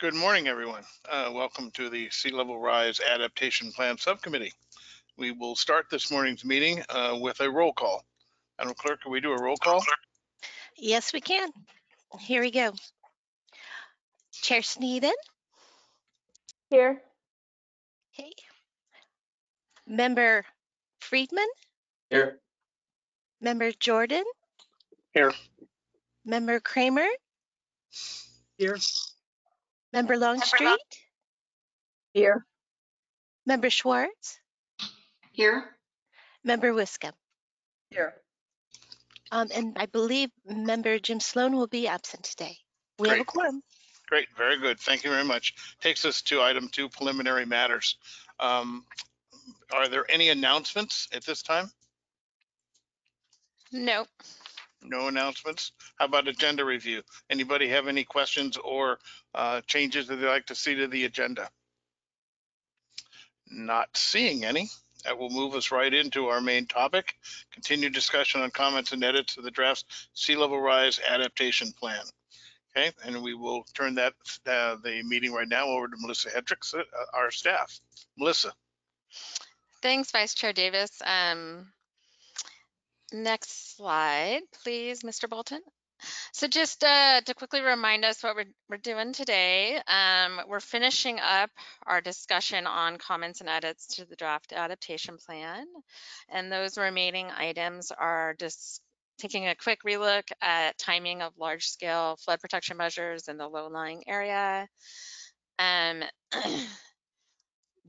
Good morning, everyone. Welcome to the Sea Level Rise Adaptation Plan Subcommittee. We will start this morning's meeting with a roll call. Madam Clerk, can we do a roll call? Yes, we can. Here we go. Chair Sneeden. Here. Okay. Member Friedman. Here. Member Jordan. Here. Member Kramer. Here. Member Longstreet. Here. Member Schwartz. Here. Member Wiscombe. Here. And I believe Member Jim Sloan will be absent today. We have a quorum. Great, very good. Thank you very much. Takes us to item 2, preliminary matters. Are there any announcements at this time? No. No announcements. How about agenda review? Anybody have any questions or changes that they'd like to see to the agenda? Not seeing any. That will move us right into our main topic, continued discussion on comments and edits to the draft Sea Level Rise Adaptation Plan. Okay, and we will turn that the meeting right now over to Melissa Hedricks, our staff. Melissa. Thanks, Vice Chair Davis. Next slide, please, Mr. Bolton. So just to quickly remind us what we're doing today, we're finishing up our discussion on comments and edits to the draft adaptation plan. And those remaining items are just taking a quick relook at timing of large-scale flood protection measures in the low-lying area.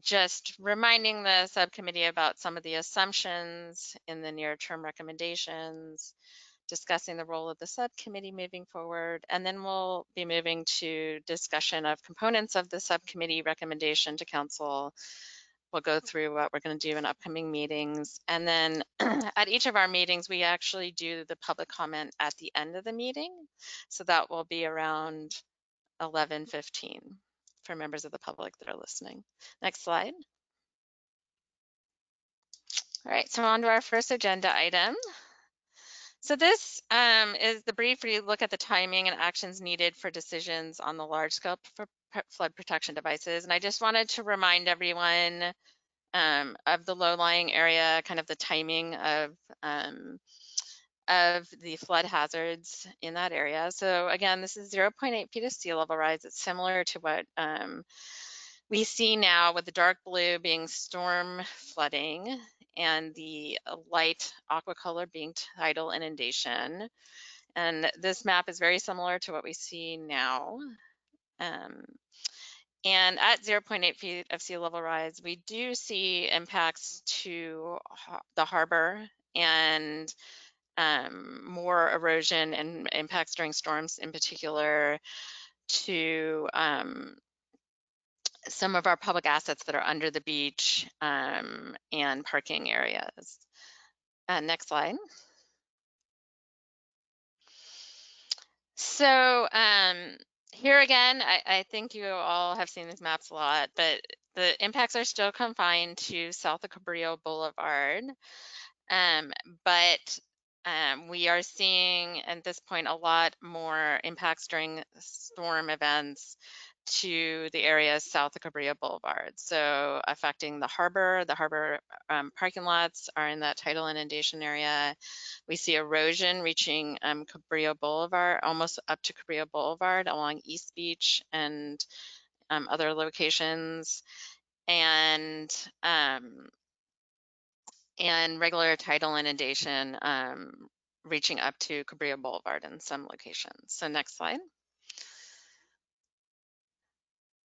Just reminding the subcommittee about some of the assumptions in the near-term recommendations, discussing the role of the subcommittee moving forward, and then we'll be moving to discussion of components of the subcommittee recommendation to council. We'll go through what we're going to do in upcoming meetings, and then at each of our meetings we actually do the public comment at the end of the meeting, so that will be around 11:15 for members of the public that are listening. Next slide. All right, so on to our first agenda item. So this is the brief look at the timing and actions needed for decisions on the large scale flood protection devices. And I just wanted to remind everyone of the low-lying area, kind of the timing of the flood hazards in that area. So again, this is 0.8 feet of sea level rise. It's similar to what we see now, with the dark blue being storm flooding and the light aqua color being tidal inundation. And this map is very similar to what we see now. And at 0.8 feet of sea level rise, we do see impacts to the harbor and more erosion and impacts during storms, in particular to some of our public assets that are under the beach and parking areas. Next slide. So here again, I think you all have seen these maps a lot, but the impacts are still confined to south of Cabrillo Boulevard. But we are seeing at this point a lot more impacts during storm events to the areas south of Cabrillo Boulevard. So affecting the harbor parking lots are in that tidal inundation area. We see erosion reaching Cabrillo Boulevard, almost up to Cabrillo Boulevard along East Beach and other locations. And regular tidal inundation reaching up to Cabrillo Boulevard in some locations. So next slide.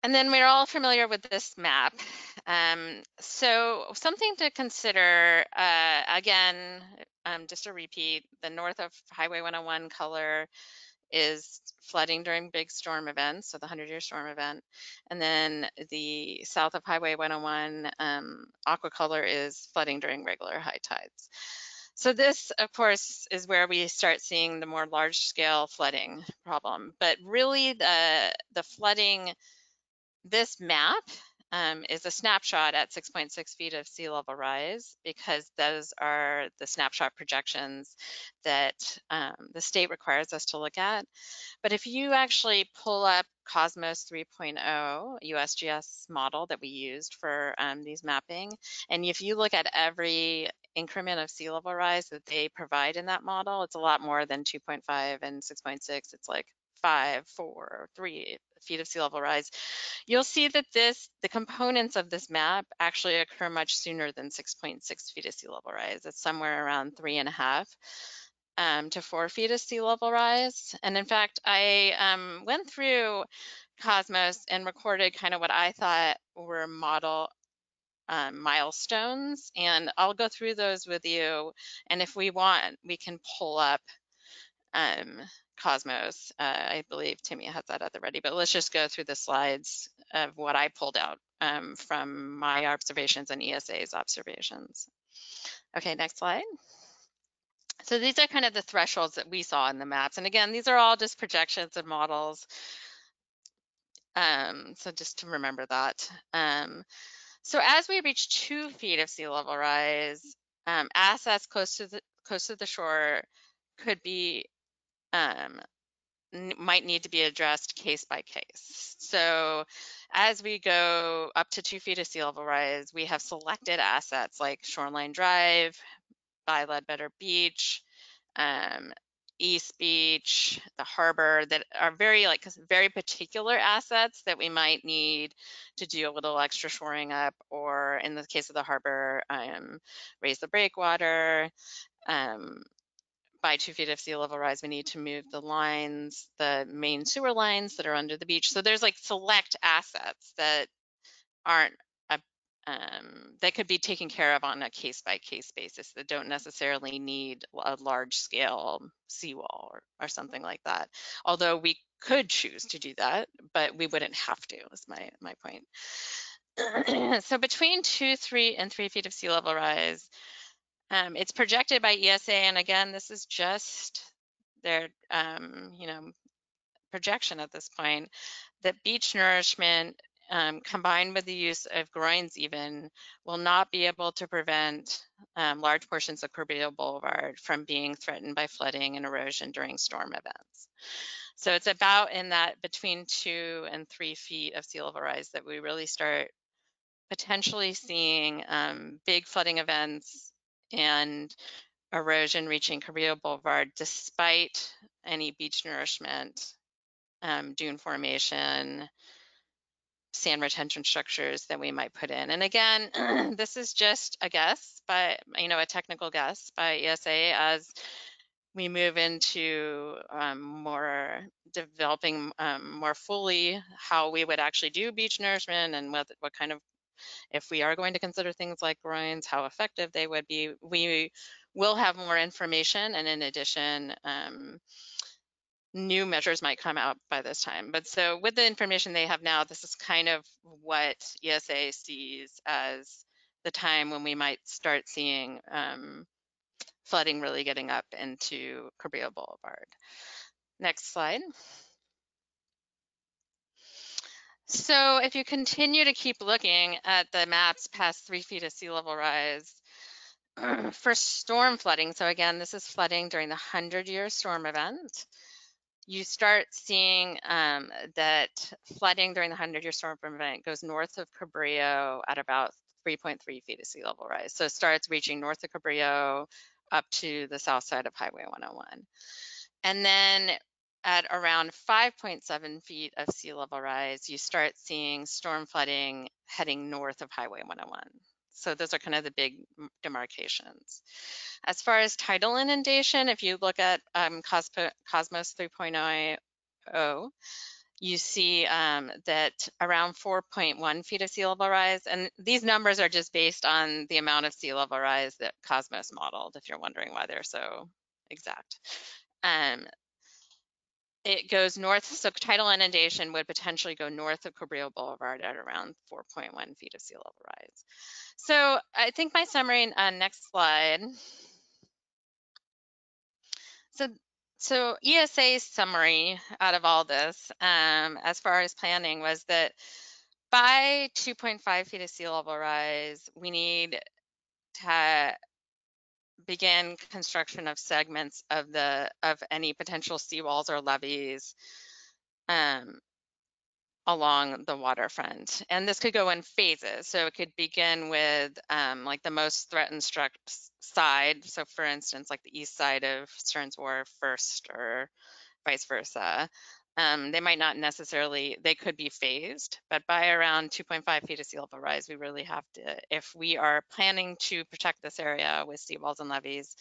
And then we're all familiar with this map. So something to consider, again, just a repeat, the north of Highway 101 color is flooding during big storm events, so the 100-year storm event. And then the south of Highway 101 aqua color is flooding during regular high tides. So this, of course, is where we start seeing the more large-scale flooding problem. But really the flooding, this map is a snapshot at 6.6 feet of sea level rise, because those are the snapshot projections that the state requires us to look at. But if you actually pull up Cosmos 3.0 USGS model that we used for these mapping, and if you look at every increment of sea level rise that they provide in that model, it's a lot more than 2.5 and 6.6. It's like 5, 4, 3 feet of sea level rise. You'll see that the components of this map actually occur much sooner than 6.6 feet of sea level rise. It's somewhere around 3.5 to 4 feet of sea level rise. And in fact, I went through Cosmos and recorded kind of what I thought were model milestones, and I'll go through those with you. And if we want, we can pull up Cosmos. I believe Timmy has that at the ready, but let's just go through the slides of what I pulled out from my observations and ESA's observations. Okay, next slide. So these are kind of the thresholds that we saw in the maps. And again, these are all just projections and models. So just to remember that. So as we reach 2 feet of sea level rise, assets close to the shore could be might need to be addressed case by case. So as we go up to 2 feet of sea level rise, we have selected assets like Shoreline Drive, by Ledbetter Beach, East Beach, the harbor, that are very particular assets that we might need to do a little extra shoring up, or in the case of the harbor, raise the breakwater. By 2 feet of sea level rise, we need to move the lines, the main sewer lines that are under the beach. So there's like select assets that aren't that could be taken care of on a case-by-case basis, that don't necessarily need a large-scale seawall or something like that. Although we could choose to do that, but we wouldn't have to, is my point. So between 2, 3, and 3 feet of sea level rise, it's projected by ESA, and again, this is just their projection at this point, that beach nourishment combined with the use of groins even will not be able to prevent large portions of Cabrillo Boulevard from being threatened by flooding and erosion during storm events. So it's about in that between 2 and 3 feet of sea level rise that we really start potentially seeing big flooding events and erosion reaching Cabrillo Boulevard despite any beach nourishment, dune formation, sand retention structures that we might put in. And again, this is just a guess, but a technical guess by ESA as we move into more developing more fully how we would actually do beach nourishment, and what kind of, if we are going to consider things like groins, how effective they would be. We will have more information, and in addition, new measures might come out by this time. But so with the information they have now, this is kind of what ESA sees as the time when we might start seeing flooding really getting up into Cabrillo Boulevard. Next slide. So if you continue to keep looking at the maps past 3 feet of sea level rise, for storm flooding, so again, this is flooding during the 100-year storm event, you start seeing that flooding during the 100-year storm event goes north of Cabrillo at about 3.3 feet of sea level rise. So it starts reaching north of Cabrillo up to the south side of Highway 101. And then at around 5.7 feet of sea level rise, you start seeing storm flooding heading north of Highway 101. So those are kind of the big demarcations. As far as tidal inundation, if you look at Cosmos 3.0, you see that around 4.1 feet of sea level rise, and these numbers are just based on the amount of sea level rise that Cosmos modeled, if you're wondering why they're so exact. It goes north, so tidal inundation would potentially go north of Cabrillo Boulevard at around 4.1 feet of sea level rise. So I think my summary on next slide. So ESA's summary out of all this, as far as planning, was that By 2.5 feet of sea level rise, we need to begin construction of segments of any potential seawalls or levees along the waterfront. And this could go in phases. So it could begin with like the most threatened side. So for instance, like the east side of Stearns Wharf first, or vice versa. They might not necessarily, they could be phased, but by around 2.5 feet of sea level rise, we really have to, if we are planning to protect this area with seawalls and levees,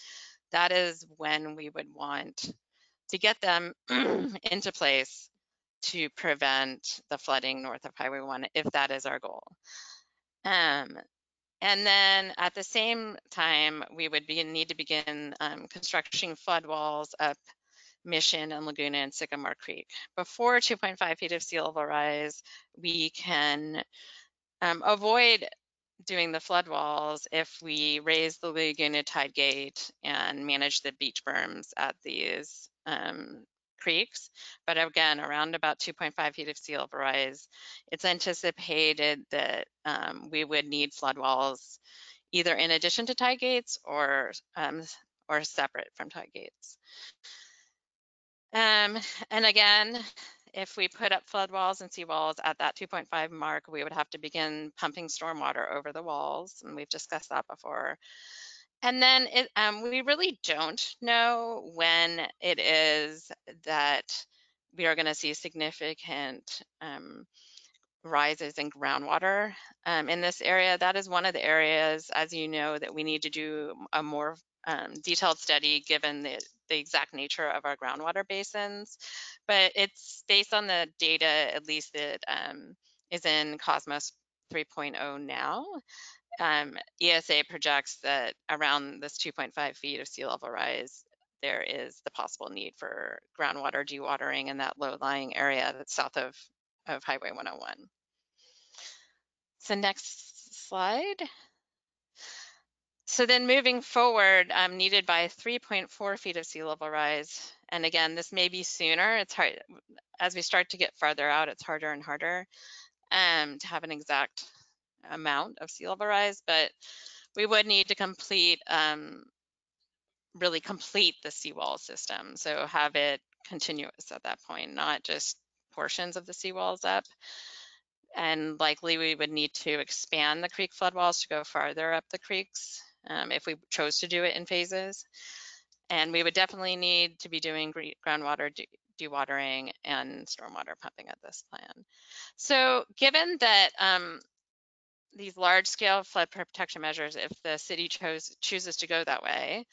that is when we would want to get them into place to prevent the flooding north of Highway 1, if that is our goal. And then at the same time, we would need to begin constructing flood walls up Mission and Laguna and Sycamore Creek. Before 2.5 feet of sea level rise, we can avoid doing the flood walls if we raise the Laguna tide gate and manage the beach berms at these creeks. But again, around about 2.5 feet of sea level rise, it's anticipated that we would need flood walls either in addition to tide gates or separate from tide gates. And again, if we put up flood walls and seawalls at that 2.5 mark, we would have to begin pumping stormwater over the walls, and we've discussed that before. And then we really don't know when it is that we are going to see significant rises in groundwater in this area. That is one of the areas, as you know, that we need to do a more detailed study given the exact nature of our groundwater basins. But it's based on the data, at least that is in Cosmos 3.0 now. ESA projects that around this 2.5 feet of sea level rise, there is the possible need for groundwater dewatering in that low-lying area that's south of Highway 101. So next slide. So then moving forward, needed by 3.4 feet of sea level rise. And again, this may be sooner. It's hard, as we start to get farther out, it's harder and harder to have an exact amount of sea level rise, but we would need to complete, really complete the seawall system. So have it continuous at that point, not just portions of the seawalls up. And likely we would need to expand the creek floodwalls to go farther up the creeks if we chose to do it in phases. And we would definitely need to be doing groundwater dewatering and stormwater pumping at this plan. So given that these large scale flood protection measures, if the city chooses to go that way,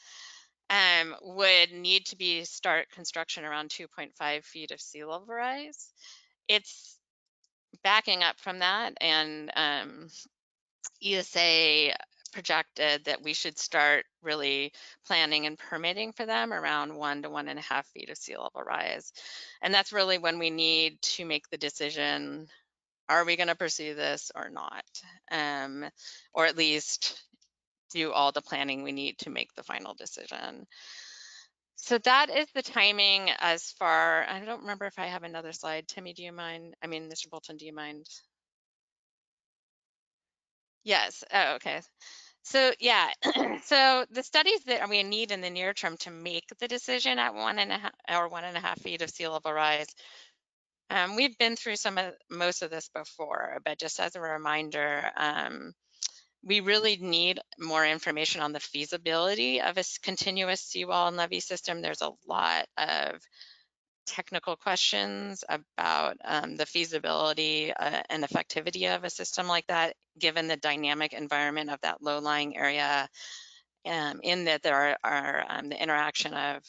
would need to start construction around 2.5 feet of sea level rise. It's backing up from that, and ESA projected that we should start really planning and permitting for them around 1 to 1.5 feet of sea level rise. And that's really when we need to make the decision, are we going to pursue this or not? Or at least do all the planning we need to make the final decision. So that is the timing as far, I don't remember if I have another slide. Timmy, do you mind? I mean, Mr. Bolton, do you mind? Yes. Oh, okay. So yeah, so the studies that we need in the near term to make the decision at 1.5 feet of sea level rise, we've been through most of this before, but just as a reminder, we really need more information on the feasibility of a continuous seawall and levee system. There's a lot of technical questions about the feasibility and effectivity of a system like that, given the dynamic environment of that low-lying area, in that there are the interaction of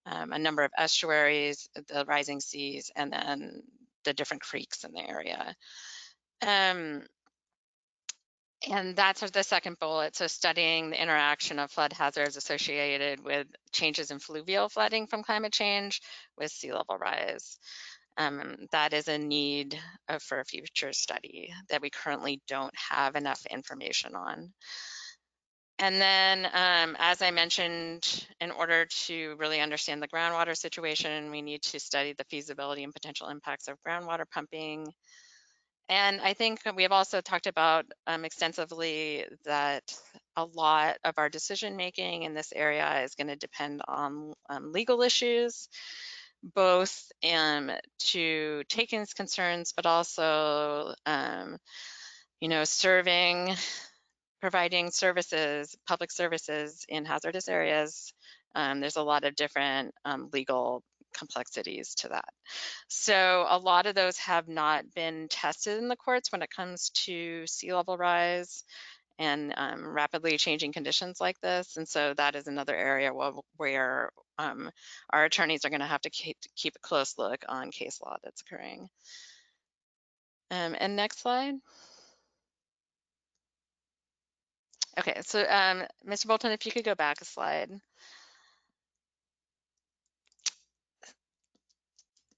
a number of estuaries, the rising seas, and then the different creeks in the area. And that's the second bullet. So studying the interaction of flood hazards associated with changes in fluvial flooding from climate change with sea level rise. That is a need for a future study that we currently don't have enough information on. And then, as I mentioned, in order to really understand the groundwater situation, we need to study the feasibility and potential impacts of groundwater pumping. And I think we have also talked about extensively that a lot of our decision making in this area is going to depend on legal issues, both to takings concerns, but also, you know, providing services, public services in hazardous areas. There's a lot of different legal complexities to that. So a lot of those have not been tested in the courts when it comes to sea level rise and rapidly changing conditions like this. And so that is another area where our attorneys are going to have to keep a close look on case law that's occurring. And next slide. Okay, so Mr. Bolton, if you could go back a slide.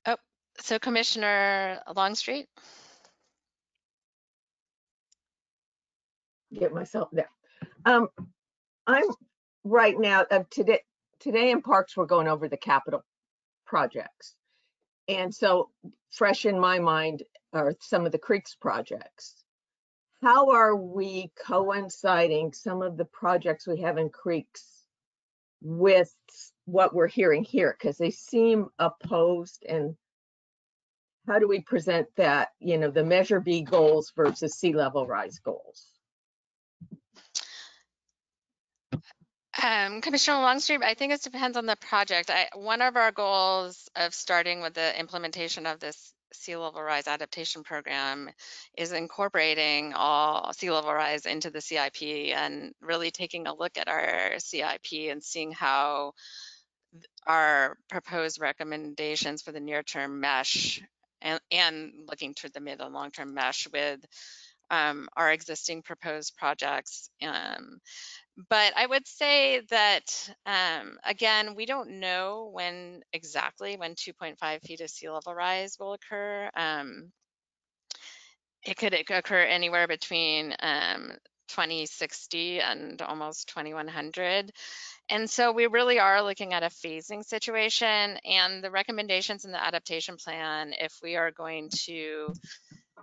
Oh, so Commissioner Longstreet. Get myself there. I'm right now, today in Parks, we're going over the capital projects. And so fresh in my mind are some of the Creeks projects. How are we coinciding some of the projects we have in Creeks with what we're hearing here? Because they seem opposed, and how do we present that, you know, the Measure B goals versus sea level rise goals? Commissioner Longstreet, I think it depends on the project. One of our goals of starting with the implementation of this sea level rise adaptation program is incorporating all sea level rise into the CIP and really taking a look at our CIP and seeing how our proposed recommendations for the near term mesh and looking toward the mid and long term mesh with our existing proposed projects. But I would say that, again, we don't know exactly when 2.5 feet of sea level rise will occur. It could occur anywhere between 2060 and almost 2100. And so we really are looking at a phasing situation, and the recommendations in the adaptation plan, if we are going to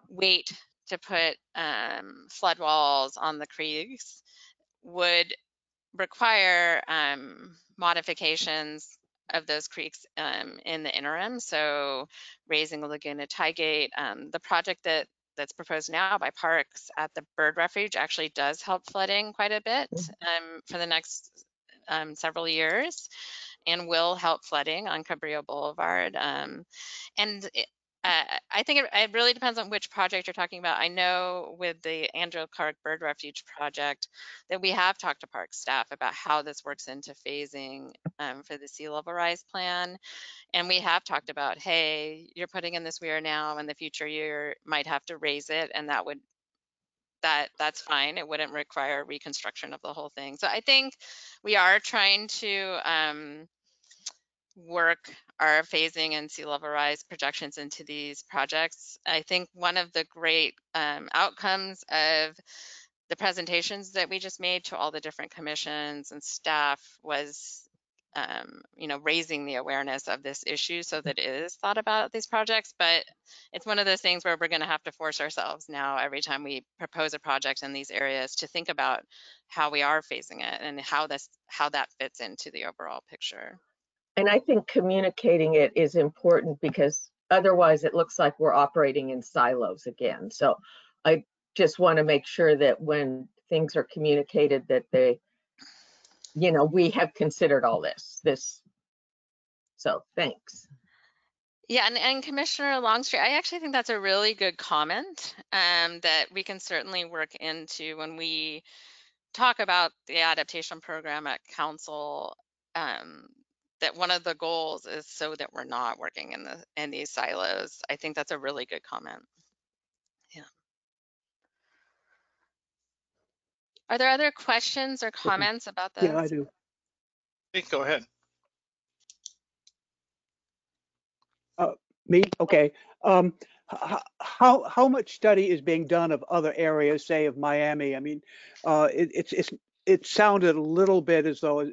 wait to put flood walls on the creeks, would require modifications of those creeks in the interim. So raising the Laguna Tie Gate, the project that's proposed now by Parks at the bird refuge actually does help flooding quite a bit for the next several years, and will help flooding on Cabrillo Boulevard. I think it really depends on which project you're talking about. I know with the Andrew Clark Bird Refuge project that we have talked to park staff about how this works into phasing for the sea level rise plan. And we have talked about, hey, you're putting in this weir now, in the future you might have to raise it, and that's fine. It wouldn't require reconstruction of the whole thing. So I think we are trying to work our phasing and sea level rise projections into these projects. I think one of the great outcomes of the presentations that we just made to all the different commissions and staff was you know, raising the awareness of this issue so that it is thought about these projects. But it's one of those things where we're going to have to force ourselves now every time we propose a project in these areas to think about how we are phasing it and how that fits into the overall picture. And I think communicating it is important, because otherwise it looks like we're operating in silos again. So I just want to make sure that when things are communicated, that they, you know, we have considered all this. So thanks. Yeah, and Commissioner Longstreet, I actually think that's a really good comment that we can certainly work into when we talk about the adaptation program at council. That one of the goals is so that we're not working in these silos. I think that's a really good comment. Yeah. Are there other questions or comments about this? Yeah, I do. Hey, go ahead. Me? Okay. How much study is being done of other areas, say of Miami? I mean, it sounded a little bit as though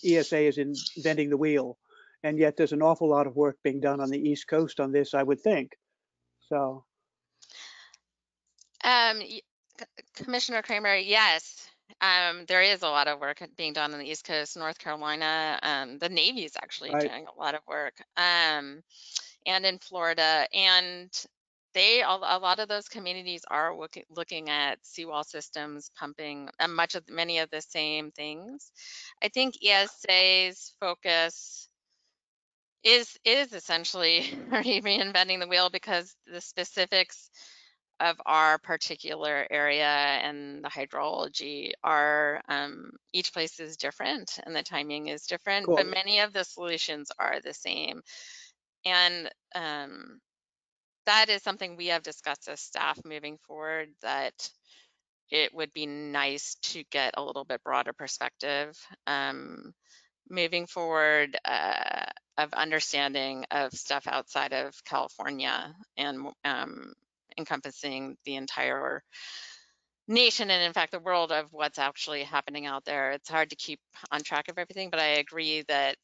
ESA is inventing the wheel, and yet there's an awful lot of work being done on the East Coast on this, I would think. So. Y- Commissioner Kramer, yes. There is a lot of work being done on the East Coast, North Carolina. The Navy is actually Right. doing a lot of work, and in Florida. And a lot of those communities are looking at seawall systems, pumping, and many of the same things. I think ESA's focus is essentially reinventing the wheel, because the specifics of our particular area and the hydrology are, each place is different and the timing is Of different, but course. many of the solutions are the same. And that is something we have discussed as staff moving forward, that it would be nice to get a little bit broader perspective moving forward, of understanding of stuff outside of California, and encompassing the entire nation, and in fact the world, of what's actually happening out there. It's hard to keep on track of everything, but I agree that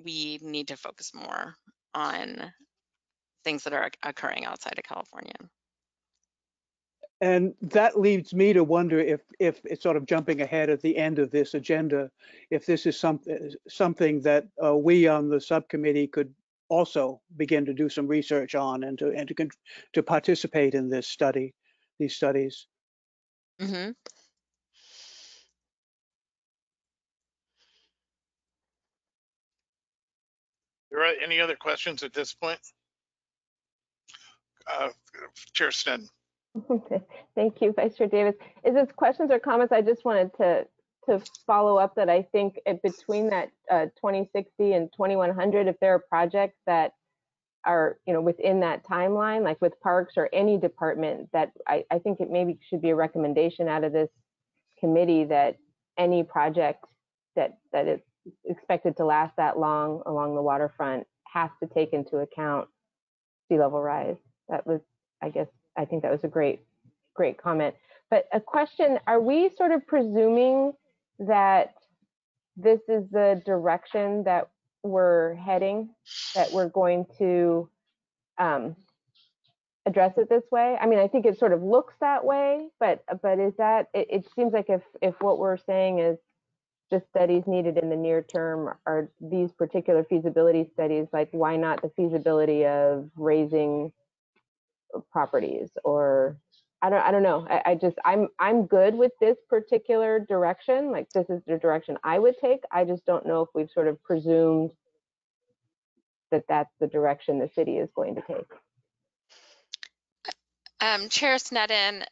we need to focus more on things that are occurring outside of California. And that leads me to wonder if it's sort of jumping ahead at the end of this agenda, if this is something that we on the subcommittee could also begin to do some research on, and to participate in these studies. Mm-hmm. All right, any other questions at this point? Chair Sneddon. Thank you, Vice Chair Davis. Is this questions or comments? I just wanted to follow up that I think between that 2060 and 2100, if there are projects that are within that timeline, like with parks or any department, that I think it maybe should be a recommendation out of this committee that any project that is expected to last that long along the waterfront has to take into account sea level rise. That was, I think that was a great comment. But a question, are we sort of presuming that this is the direction that we're heading, that we're going to address it this way? I mean, I think it sort of looks that way, but is that, it seems like if what we're saying is the studies needed in the near term are these particular feasibility studies, like why not the feasibility of raising properties? Or I don't know. I'm good with this particular direction. Like, this is the direction I would take. I just don't know if we've sort of presumed that that's the direction the city is going to take. Chair Sneddon,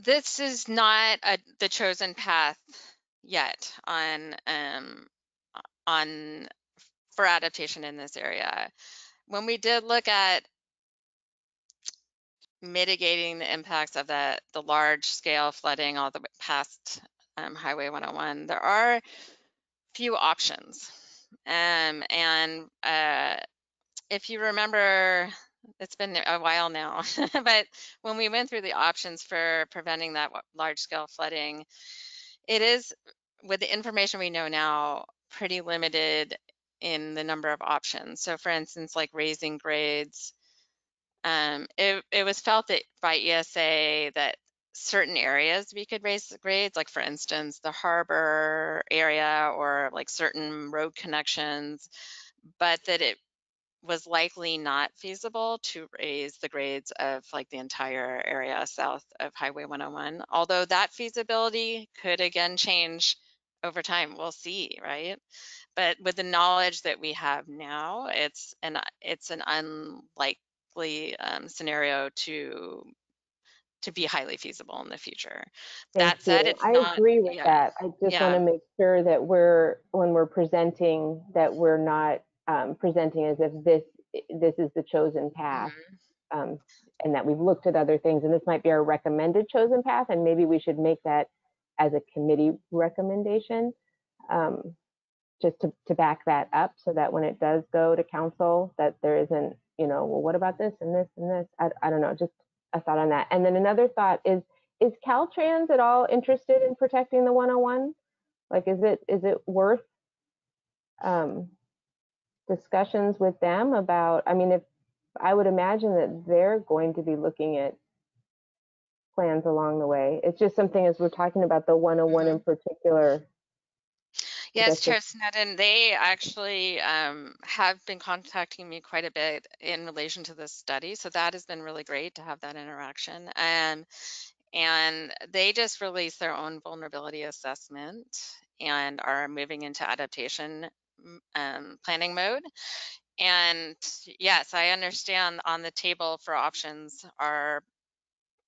this is not the chosen path yet for adaptation in this area. When we did look at mitigating the impacts of the large scale flooding all the way past Highway 101, there are few options. If you remember, it's been a while now, but when we went through the options for preventing that large scale flooding, it is, with the information we know now, pretty limited in the number of options. So for instance, like raising grades, it was felt that by ESA that certain areas we could raise the grades, like for instance, the harbor area or like certain road connections, but that it was likely not feasible to raise the grades of like the entire area south of Highway 101. Although that feasibility could again change over time, we'll see, right? But with the knowledge that we have now, it's an unlikely scenario to be highly feasible in the future. Thank That said, you. it's I not, agree with yeah, that. I just want to make sure that when we're presenting, that we're not presenting as if this is the chosen path, and that we've looked at other things, and this might be our recommended chosen path, and maybe we should make that as a committee recommendation, just to back that up, so that when it does go to council, that there isn't, well, what about this and this and this? I don't know, just a thought on that. And then another thought is Caltrans at all interested in protecting the 101? Like, is it worth discussions with them about, I mean, if I would imagine that they're going to be looking at plans along the way. It's just something as we're talking about the 101 in particular. Yes, guess Chair Snedden, they actually have been contacting me quite a bit in relation to this study. So that has been really great to have that interaction. And they just released their own vulnerability assessment and are moving into adaptation planning mode. And yes, I understand on the table for options are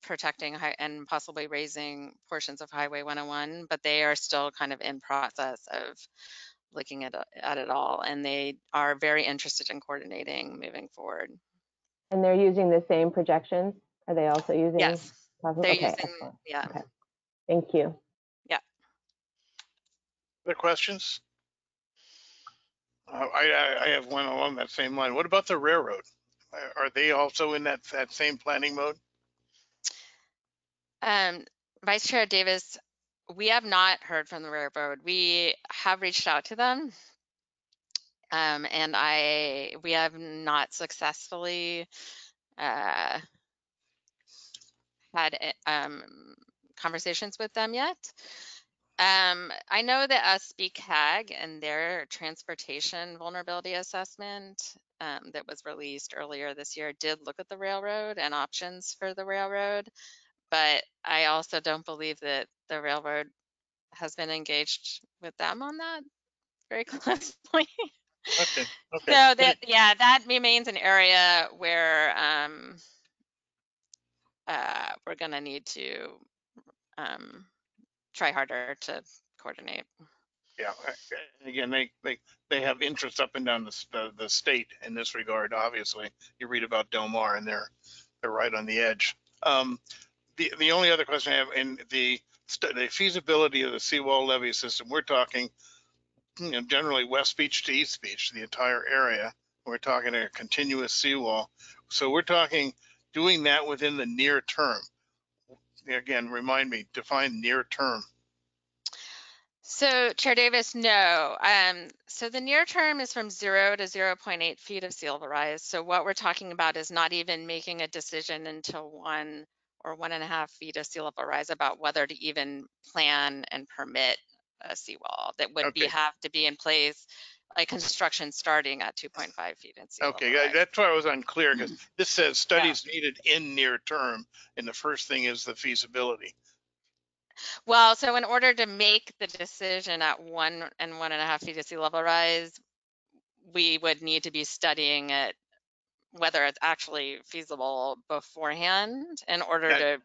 protecting and possibly raising portions of Highway 101, but they are still kind of in process of looking at it all, and they are very interested in coordinating moving forward. And they're using the same projections? Are they also using? Yes, they're okay, using, excellent. yeah. Okay, thank you. Yeah. Other questions? I have one along that same line. What about the railroad? Are they also in that same planning mode? Vice Chair Davis, we have not heard from the railroad. We have reached out to them, and we have not successfully had conversations with them yet. I know that SBCAG and their transportation vulnerability assessment that was released earlier this year did look at the railroad and options for the railroad, but I also don't believe that the railroad has been engaged with them on that very closely. Okay. So that remains an area where we're going to need to try harder to coordinate. Yeah. Again, they have interests up and down the state in this regard. Obviously, you read about Del Mar, and they're right on the edge. The only other question I have in the feasibility of the seawall levee system, we're talking, generally West Beach to East Beach, the entire area. We're talking a continuous seawall. So we're talking doing that within the near term. Again, remind me, define near term. So Chair Davis, no. So the near term is from 0 to 0.8 feet of sea level rise. So what we're talking about is not even making a decision until 1 or 1.5 feet of sea level rise about whether to even plan and permit a seawall that would have to be in place, like construction starting at 2.5 feet in sea level rise. That's why I was unclear, because this says studies needed in near term, and the first thing is the feasibility. Well, so in order to make the decision at 1 and 1.5 feet of sea level rise, we would need to be studying it, whether it's actually feasible beforehand in order to.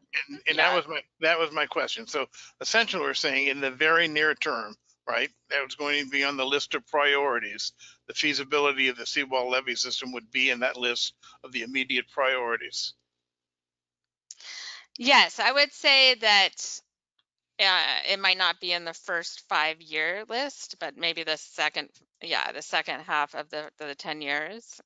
And that was my question. So essentially, we're saying in the very near term, right? That was going to be on the list of priorities. The feasibility of the seawall levee system would be in that list of the immediate priorities. Yes, I would say that it might not be in the first 5-year list, but maybe the second half of the 10 years.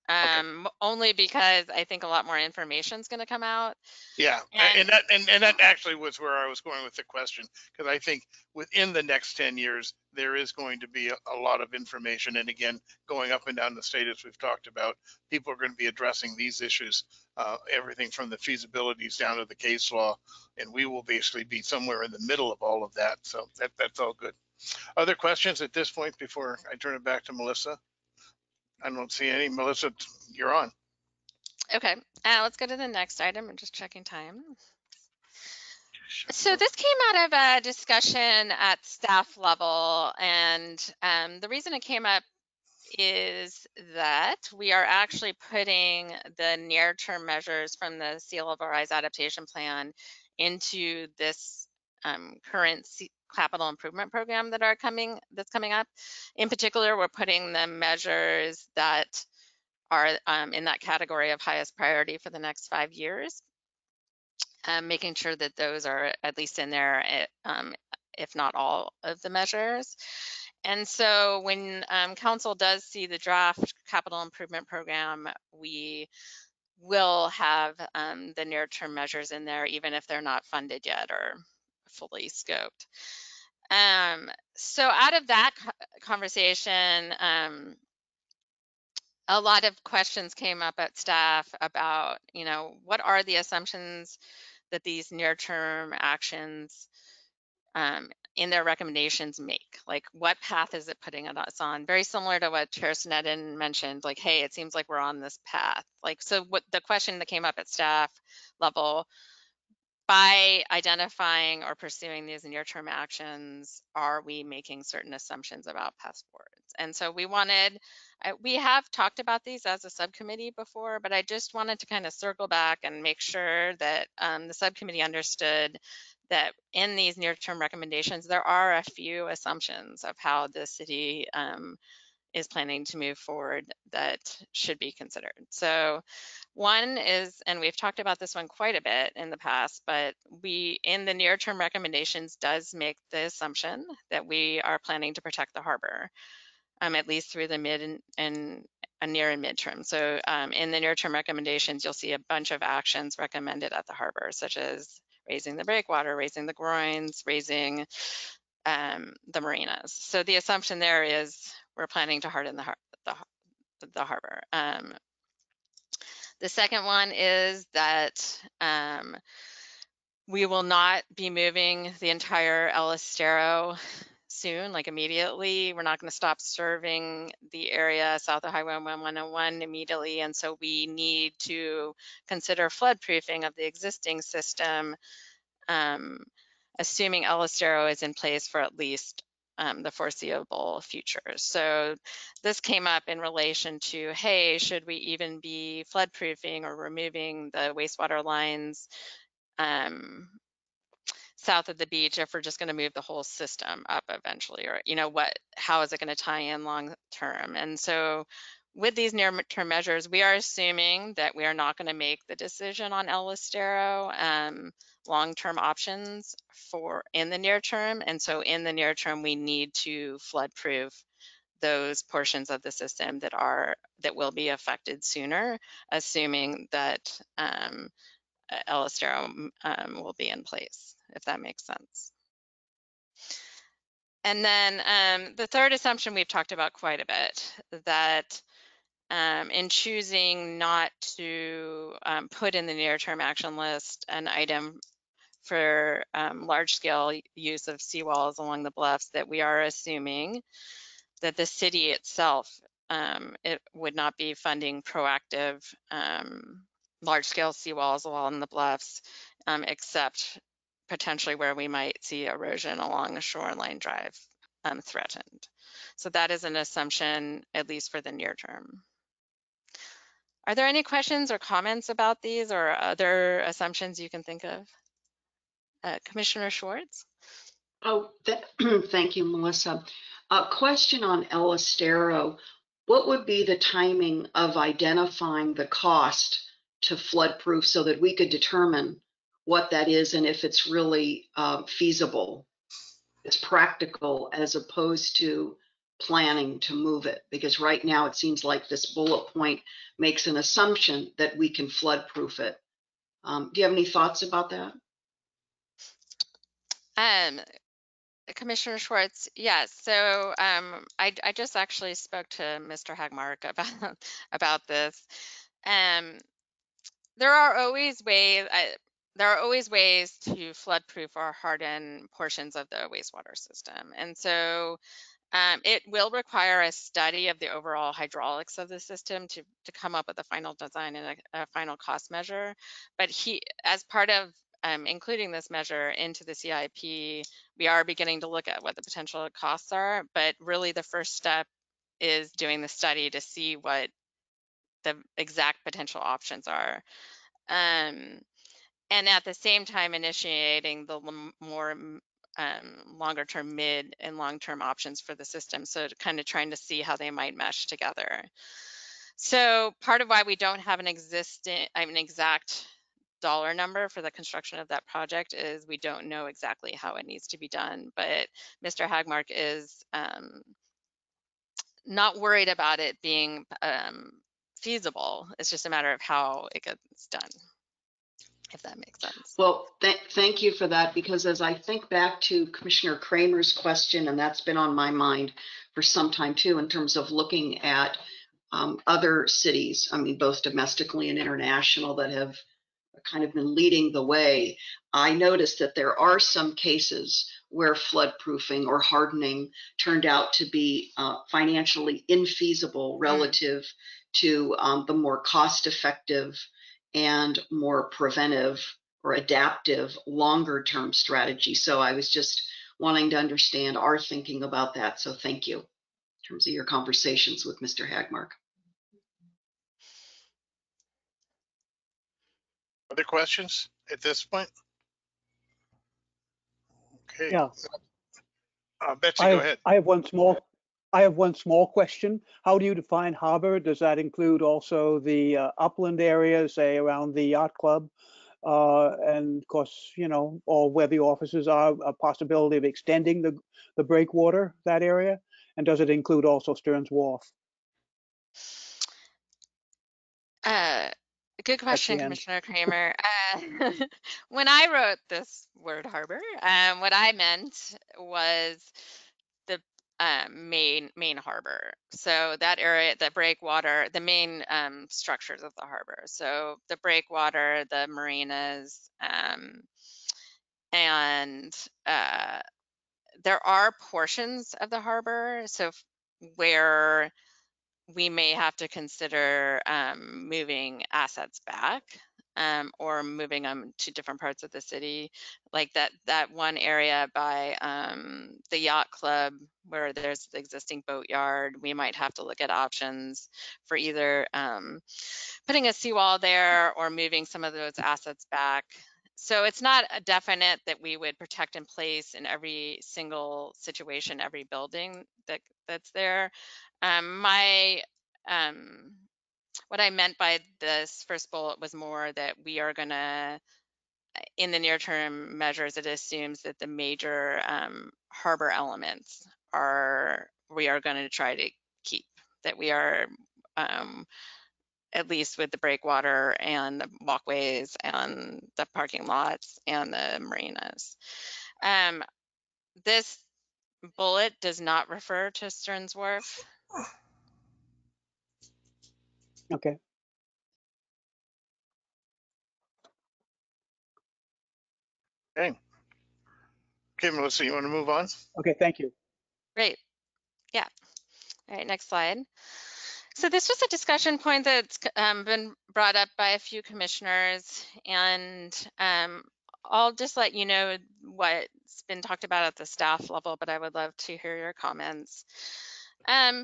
Only because I think a lot more information is going to come out. Yeah, and that actually was where I was going with the question, because I think within the next 10 years there is going to be a lot of information, and again, going up and down the state as we've talked about, people are going to be addressing these issues, everything from the feasibilities down to the case law, and we will basically be somewhere in the middle of all of that. So that's all good. Other questions at this point before I turn it back to Melissa? I don't see any. Melissa, you're on. Okay, let's go to the next item. I'm just checking time. So this came out of a discussion at staff level, and the reason it came up is that we are actually putting the near-term measures from the sea level rise adaptation plan into this current capital improvement program that's coming up. In particular, we're putting the measures that are in that category of highest priority for the next 5 years, making sure that those are at least in there, if not all of the measures. And so when council does see the draft capital improvement program, we will have the near-term measures in there, even if they're not funded yet or fully scoped. So out of that conversation, a lot of questions came up at staff about, you know, what are the assumptions that these near-term actions in their recommendations make? Like, what path is it putting us on? Very similar to what Chair Sneddon mentioned, like, hey, it seems like we're on this path. Like, so what the question that came up at staff level, by identifying or pursuing these near-term actions, are we making certain assumptions about paths forwards? And so we have talked about these as a subcommittee before, but I just wanted to kind of circle back and make sure that the subcommittee understood that in these near-term recommendations, there are a few assumptions of how the city is planning to move forward that should be considered. So one is, and we've talked about this one quite a bit in the past, but we, in the near-term recommendations, does make the assumption that we are planning to protect the harbor, at least through the mid and near and midterm. So in the near-term recommendations, you'll see a bunch of actions recommended at the harbor, such as raising the breakwater, raising the groins, raising the marinas. So the assumption there is we're planning to harden the harbor. The second one is that we will not be moving the entire El Estero soon, like immediately. We're not going to stop serving the area south of Highway 101 immediately, and so we need to consider flood proofing of the existing system, assuming El Estero is in place for at least the foreseeable future. So this came up in relation to, hey, should we even be flood proofing or removing the wastewater lines south of the beach if we're just going to move the whole system up eventually, or, you know, how is it going to tie in long term? And so with these near-term measures, we are assuming that we are not going to make the decision on El Estero long-term options in the near term. And so in the near term, we need to flood-proof those portions of the system that will be affected sooner, assuming that El Estero will be in place, if that makes sense. And then the third assumption we've talked about quite a bit, that in choosing not to put in the near-term action list an item for large-scale use of seawalls along the bluffs, that we are assuming that the city itself, it would not be funding proactive large-scale seawalls along the bluffs, except potentially where we might see erosion along a shoreline drive threatened. So that is an assumption, at least for the near term. Are there any questions or comments about these or other assumptions you can think of? Commissioner Schwartz? Oh, thank you, Melissa. A question on El Estero. What would be the timing of identifying the cost to flood-proof so that we could determine what that is and if it's really feasible, it's practical, as opposed to planning to move it? Because right now it seems like this bullet point makes an assumption that we can flood-proof it. Do you have any thoughts about that? Commissioner Schwartz, yes. So I just actually spoke to Mr. Hagmark about this. There are always ways to flood-proof or harden portions of the wastewater system, and so it will require a study of the overall hydraulics of the system to come up with a final design and a final cost measure. But as part of including this measure into the CIP, we are beginning to look at what the potential costs are, but really the first step is doing the study to see what the exact potential options are. And at the same time, initiating the more longer term, mid and long term options for the system. So kind of trying to see how they might mesh together. So part of why we don't have an exact dollar number for the construction of that project is we don't know exactly how it needs to be done. But Mr. Hagmark is not worried about it being feasible. It's just a matter of how it gets done, if that makes sense. Well, thank you for that, because as I think back to Commissioner Kramer's question, and that's been on my mind for some time too, in terms of looking at other cities, I mean, both domestically and international, that have kind of been leading the way, I noticed that there are some cases where floodproofing or hardening turned out to be financially infeasible relative to the more cost-effective and more preventive or adaptive longer-term strategy. So I was just wanting to understand our thinking about that. So thank you in terms of your conversations with Mr. Hagmark. Other questions at this point? Okay. Yeah. Betsy, go ahead. I have one small question. How do you define harbor? Does that include also the upland area, say around the yacht club? And of course, you know, or where the offices are, a possibility of extending the breakwater, that area? And does it include also Stearns Wharf? Good question, end. Commissioner Kramer. When I wrote this word harbor, what I meant was the main harbor. So that area, the breakwater, the main structures of the harbor. So the breakwater, the marinas, and there are portions of the harbor, so where we may have to consider moving assets back or moving them to different parts of the city, like that one area by the yacht club where there's the existing boatyard. We might have to look at options for either putting a seawall there or moving some of those assets back. So it's not a definite that we would protect in place in every single situation, every building that's there. What I meant by this first bullet was more that we are going to, in the near term measures, it assumes that the major harbor elements we are going to try to keep, that we are at least with the breakwater and the walkways and the parking lots and the marinas. This bullet does not refer to Stearns Wharf. Okay. Okay. Okay, Melissa, you want to move on? Okay, thank you. Great. Yeah. All right, next slide. So this was a discussion point that's been brought up by a few commissioners, and I'll just let you know what's been talked about at the staff level, but I would love to hear your comments.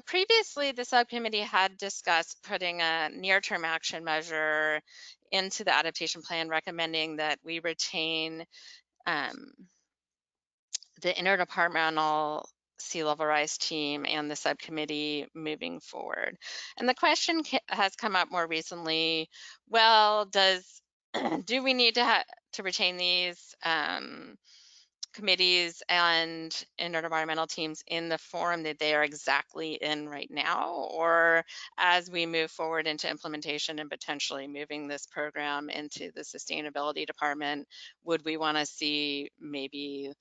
Previously, the subcommittee had discussed putting a near-term action measure into the adaptation plan, recommending that we retain the interdepartmental sea level rise team and the subcommittee moving forward. And the question has come up more recently, well, do we need to retain these committees and interdepartmental teams in the form that they are exactly in right now? Or as we move forward into implementation and potentially moving this program into the sustainability department, would we want to see maybe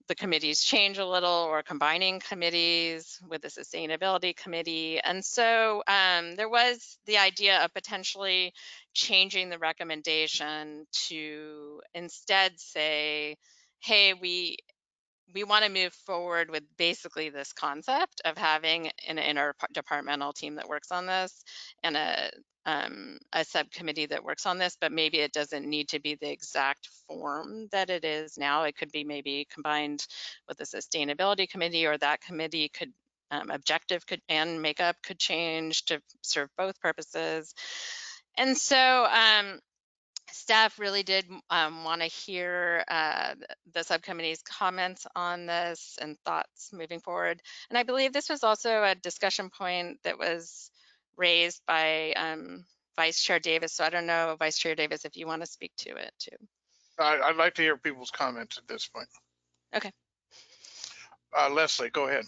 the committees change a little, or combining committees with the sustainability committee? And so there was the idea of potentially changing the recommendation to instead say, hey, we want to move forward with basically this concept of having an interdepartmental team that works on this and a subcommittee that works on this, but maybe it doesn't need to be the exact form that it is now. It could be maybe combined with the sustainability committee, or that committee could objective and makeup could change to serve both purposes. And so staff really did want to hear the subcommittee's comments on this and thoughts moving forward. And I believe this was also a discussion point that was raised by Vice Chair Davis. So I don't know, Vice Chair Davis, if you want to speak to it too. I'd like to hear people's comments at this point. Okay. Leslie, go ahead.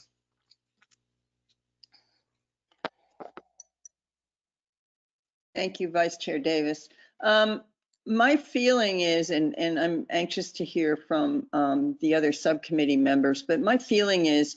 Thank you, Vice Chair Davis. My feeling is, and I'm anxious to hear from the other subcommittee members, but my feeling is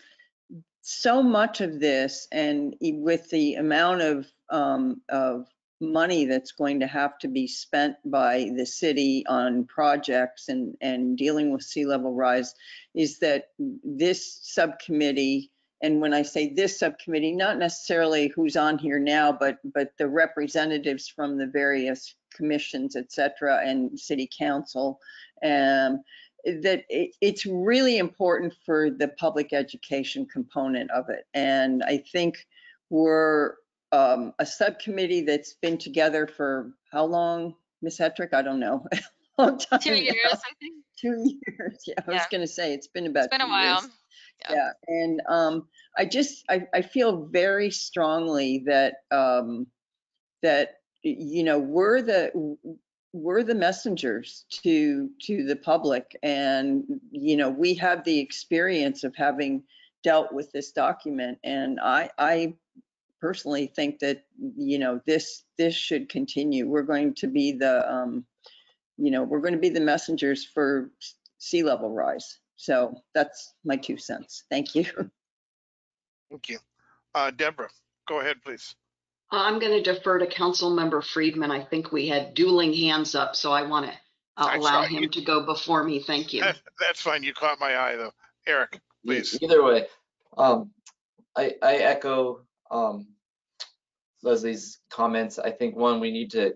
so much of this, and with the amount of money that's going to have to be spent by the city on projects and dealing with sea level rise, is that this subcommittee, and when I say this subcommittee, not necessarily who's on here now, but the representatives from the various commissions, et cetera, and city council, that it's really important for the public education component of it. And I think we're a subcommittee that's been together for how long, Ms. Hetrick? I don't know. A long time 2 years, now. I think. 2 years. Yeah, I was Yeah. going to say it's been about It's been a 2 years. while. Yeah. And I feel very strongly that that we're the messengers to the public, and we have the experience of having dealt with this document, and I personally think that this should continue. We're going to be the messengers for sea level rise. So that's my 2 cents. Thank you. Thank you. Deborah, go ahead, please. I'm going to defer to Council Member Friedman. I think we had dueling hands up, so I want to allow him to go before me. Thank you. That's fine. You caught my eye, though. Eric, please. Either way, I echo Leslie's comments. I think, one, we need to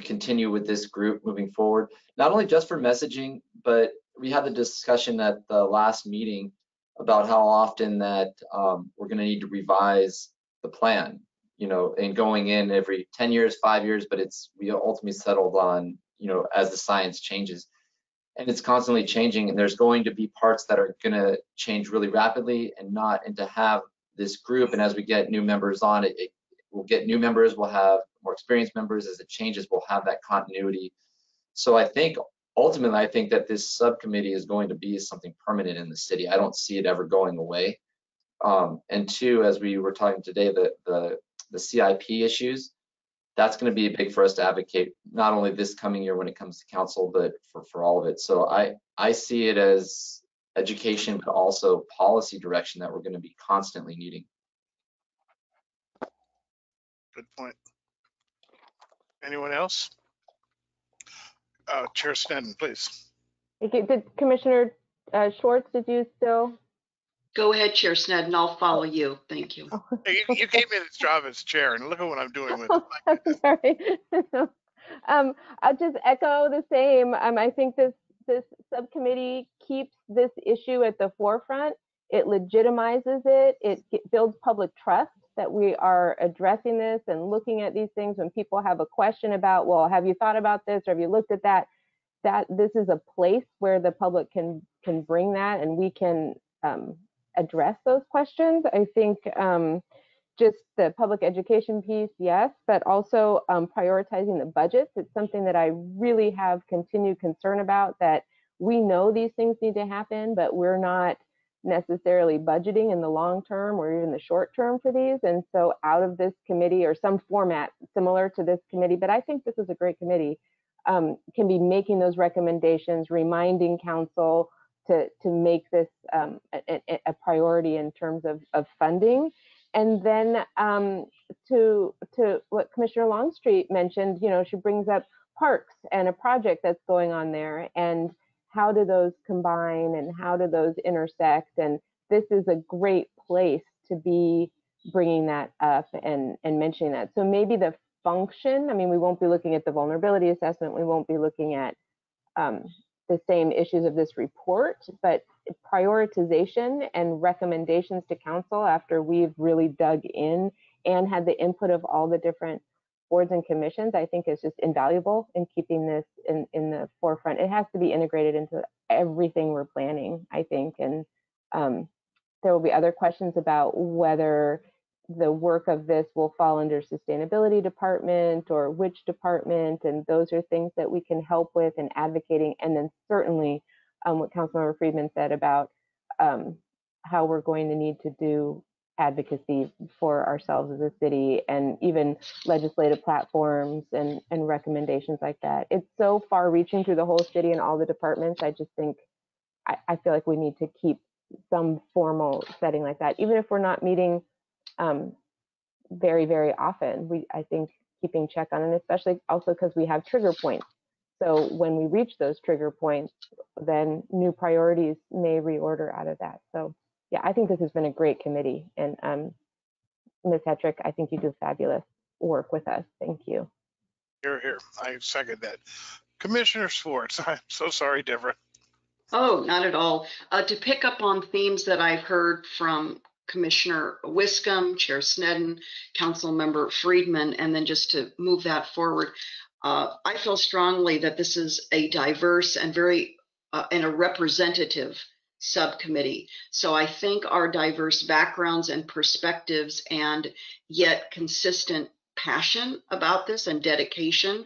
continue with this group moving forward, not only just for messaging, but we had the discussion at the last meeting about how often that we're going to need to revise the plan, and going in every 10 years, 5 years, but we ultimately settled on, as the science changes. And it's constantly changing, and there's going to be parts that are going to change really rapidly and to have this group, and as we get new members on it, we'll get new members, we'll have more experienced members. As it changes, we'll have that continuity. So I think ultimately, I think that this subcommittee is going to be something permanent in the city. I don't see it ever going away. And 2, as we were talking today, the CIP issues, that's going to be big for us to advocate, not only this coming year when it comes to council, but for all of it. So I see it as education, but also policy direction that we're going to be constantly needing. Good point. Anyone else? Chair Sneddon, please. Okay, did Commissioner Schwartz, did you still? Go ahead, Chair Sneddon. I'll follow you. Thank you. Hey, you gave me this job as chair, and look at what I'm doing with it. I'm sorry. I'll just echo the same. I think this subcommittee keeps this issue at the forefront. It legitimizes it. It builds public trust that we are addressing this and looking at these things when people have a question about, well, have you thought about this, or have you looked at that? That this is a place where the public can bring that, and we can address those questions. I think just the public education piece, yes, but also prioritizing the budgets. It's something that I really have continued concern about, that we know these things need to happen, but we're not necessarily budgeting in the long term or even the short term for these. And so out of this committee, or some format similar to this committee, but I think this is a great committee, can be making those recommendations, reminding council to make this a priority in terms of funding. And then to what Commissioner Longstreet mentioned, she brings up parks and a project that's going on there, and how do those combine and how do those intersect? And this is a great place to be bringing that up and mentioning that. So maybe the function, we won't be looking at the vulnerability assessment, we won't be looking at the same issues of this report, but prioritization and recommendations to council after we've really dug in and had the input of all the different boards and commissions, I think is just invaluable in keeping this in the forefront. It has to be integrated into everything we're planning, I think. And there will be other questions about whether the work of this will fall under sustainability department or which department, and those are things that we can help with in advocating. And then certainly what Councilmember Friedman said about how we're going to need to do advocacy for ourselves as a city, and even legislative platforms and recommendations like that. It's so far reaching through the whole city and all the departments. I just think, I feel like we need to keep some formal setting like that, even if we're not meeting very, very often. I think keeping check on it, especially also because we have trigger points. So when we reach those trigger points, then new priorities may reorder out of that. So yeah, I think this has been a great committee. And Ms. Hetrick, I think you do fabulous work with us. Thank you. Here. I second that. Commissioner Schwartz, I'm so sorry, Deborah. Oh, not at all. To pick up on themes that I've heard from Commissioner Wiscombe, Chair Sneddon, Councilmember Friedman, and then just to move that forward, I feel strongly that this is a diverse and and a representative subcommittee. So I think our diverse backgrounds and perspectives and yet consistent passion about this and dedication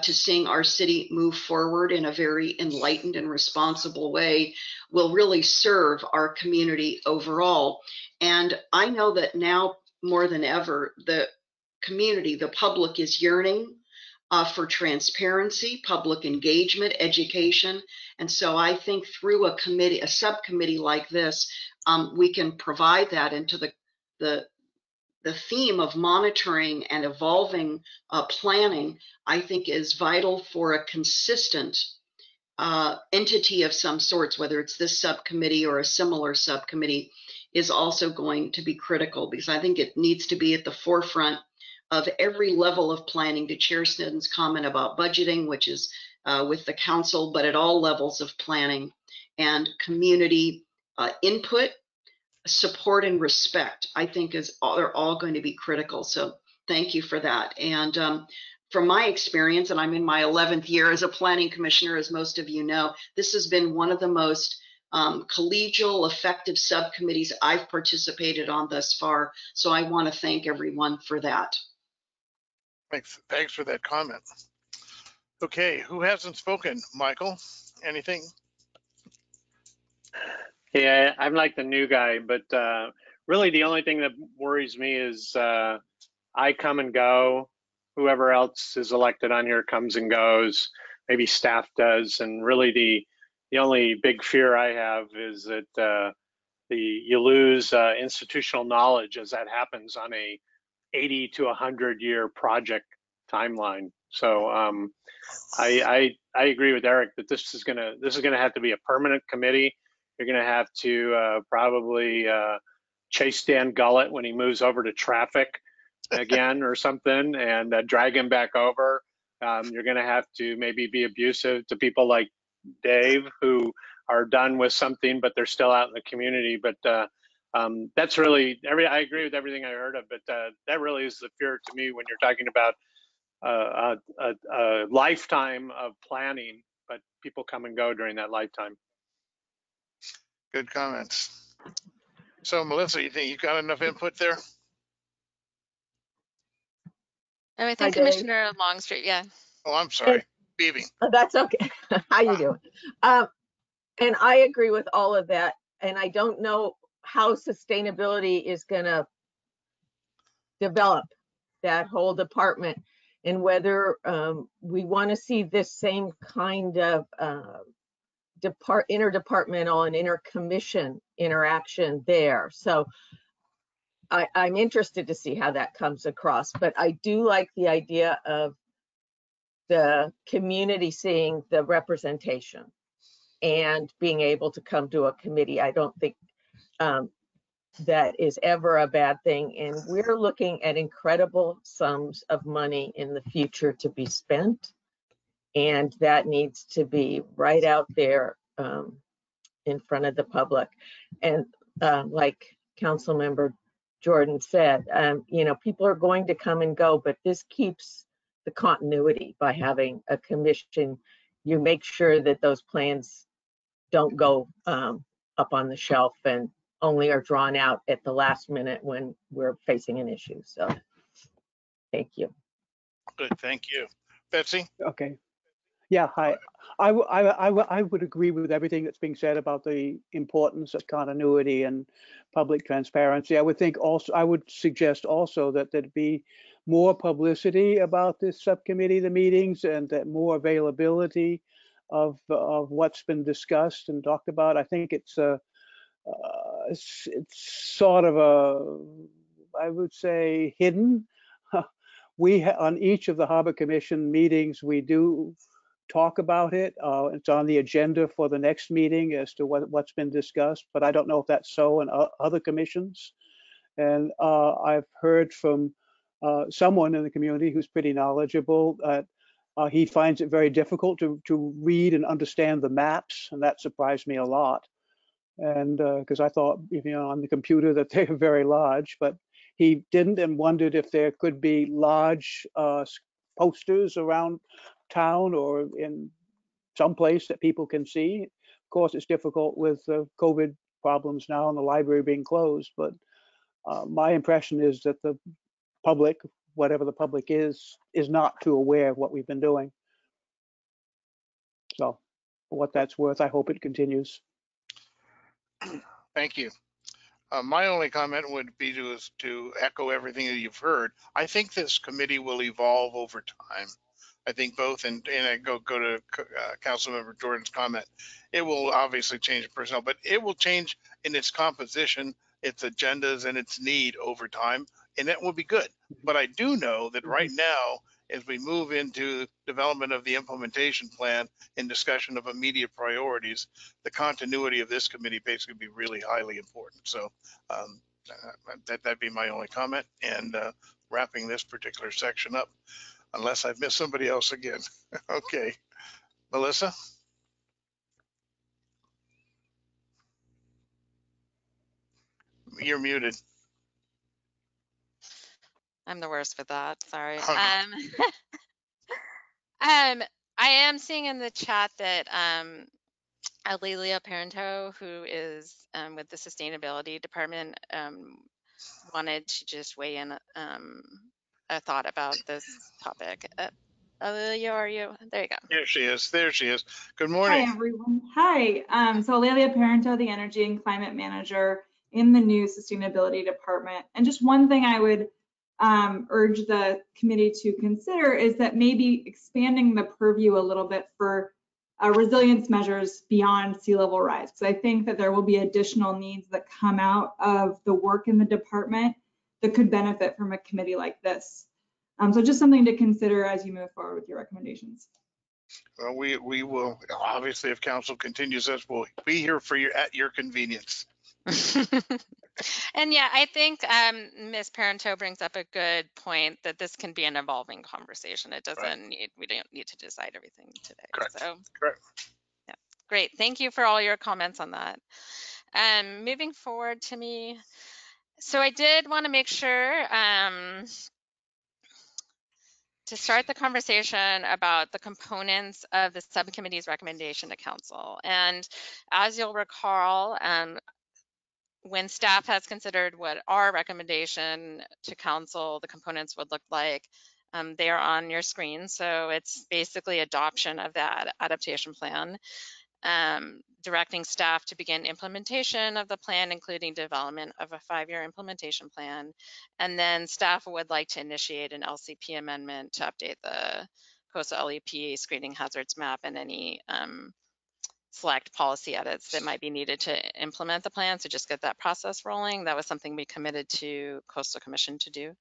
to seeing our city move forward in a very enlightened and responsible way will really serve our community overall. And I know that now more than ever, the community, the public is yearning for transparency, public engagement, education. And so I think through a subcommittee like this, we can provide that into the theme of monitoring and evolving planning, I think is vital for a consistent entity of some sorts, whether it's this subcommittee or a similar subcommittee, is also going to be critical, because I think it needs to be at the forefront of every level of planning. To Chair Sneddon's comment about budgeting, which is with the council, but at all levels of planning, and community input, support, and respect, I think are all going to be critical. So thank you for that. And from my experience, and I'm in my 11th year as a planning commissioner, as most of you know, this has been one of the most collegial, effective subcommittees I've participated on thus far. So I want to thank everyone for that. Thanks for that comment. Okay, who hasn't spoken? Michael, anything? Yeah, I'm like the new guy, but really the only thing that worries me is I come and go. Whoever else is elected on here comes and goes. Maybe staff does, and really the only big fear I have is that you lose institutional knowledge as that happens on a 80 to 100 year project timeline. So I agree with Eric that this is gonna have to be a permanent committee. You're gonna have to probably chase Dan Gullett when he moves over to traffic again or something, and drag him back over. You're gonna have to maybe be abusive to people like Dave, who are done with something but they're still out in the community. But that's really I agree with everything I heard of, but that really is the fear to me when you're talking about a lifetime of planning, but people come and go during that lifetime. Good comments. So Melissa, you think you've got enough input there? And I Hi, think Dave. Commissioner Longstreet, yeah. Oh, I'm sorry. Beaving. Oh, that's okay. How you doing? And I agree with all of that. And I don't know how sustainability is going to develop that whole department, and whether we want to see this same kind of interdepartmental and intercommission interaction there. So I'm interested to see how that comes across, but I do like the idea of the community seeing the representation and being able to come to a committee. I don't think that is ever a bad thing. And we're looking at incredible sums of money in the future to be spent. And that needs to be right out there in front of the public. And like Councilmember Jordan said, people are going to come and go, but this keeps the continuity by having a commission. You make sure that those plans don't go up on the shelf and only are drawn out at the last minute when we're facing an issue. So thank you. Good, thank you. Betsy? Okay. Yeah, hi. I would agree with everything that's being said about the importance of continuity and public transparency. I would suggest also that there'd be more publicity about this subcommittee, the meetings, and that more availability of what's been discussed and talked about. I think it's it's sort of I would say, hidden. On each of the Harbor Commission meetings, we do talk about it. It's on the agenda for the next meeting as to what's been discussed, but I don't know if that's so in other commissions. And I've heard from someone in the community who's pretty knowledgeable that he finds it very difficult to read and understand the maps, and that surprised me a lot. And because I thought, on the computer that they're very large, but he didn't, and wondered if there could be large posters around town or in some place that people can see. Of course, it's difficult with COVID problems now and the library being closed, but my impression is that the public, whatever the public is not too aware of what we've been doing. So for what that's worth, I hope it continues. Thank you. My only comment would be to echo everything that you've heard. I think this committee will evolve over time. I think both, and I go to Councilmember Jordan's comment, it will obviously change personnel, but it will change in its composition, its agendas, and its need over time, and that will be good. But I do know that right now, as we move into development of the implementation plan and discussion of immediate priorities, the continuity of this committee basically be really highly important. So that'd be my only comment, and wrapping this particular section up, unless I've missed somebody else again. Okay, Melissa? You're muted. I'm the worst with that, sorry. Okay. I am seeing in the chat that Alelia Parento, who is with the Sustainability Department, wanted to just weigh in a thought about this topic. Alelia, are you? There you go. There she is. There she is. Good Hi, morning. everyone. Hi. So Lelia Parento, the Energy and Climate Manager in the new Sustainability Department. And just one thing I would urge the committee to consider is that maybe expanding the purview a little bit for resilience measures beyond sea level rise. Because I think that there will be additional needs that come out of the work in the department that could benefit from a committee like this. So just something to consider as you move forward with your recommendations. Well, we will, obviously, if council continues this, we'll be here for you at your convenience. And yeah, I think Ms. Parento brings up a good point that this can be an evolving conversation. It doesn't need, we don't need to decide everything today. Correct. So, Correct. yeah, great. Thank you for all your comments on that. Moving forward to me. So I did want to make sure to start the conversation about the components of the subcommittee's recommendation to council. And as you'll recall, when staff has considered what our recommendation to council, the components would look like, they are on your screen. So it's basically adoption of that adaptation plan, directing staff to begin implementation of the plan, including development of a 5-year implementation plan. And then staff would like to initiate an LCP amendment to update the coastal LEP screening hazards map and any select policy edits that might be needed to implement the plan. So just get that process rolling. That was something we committed to Coastal Commission to do.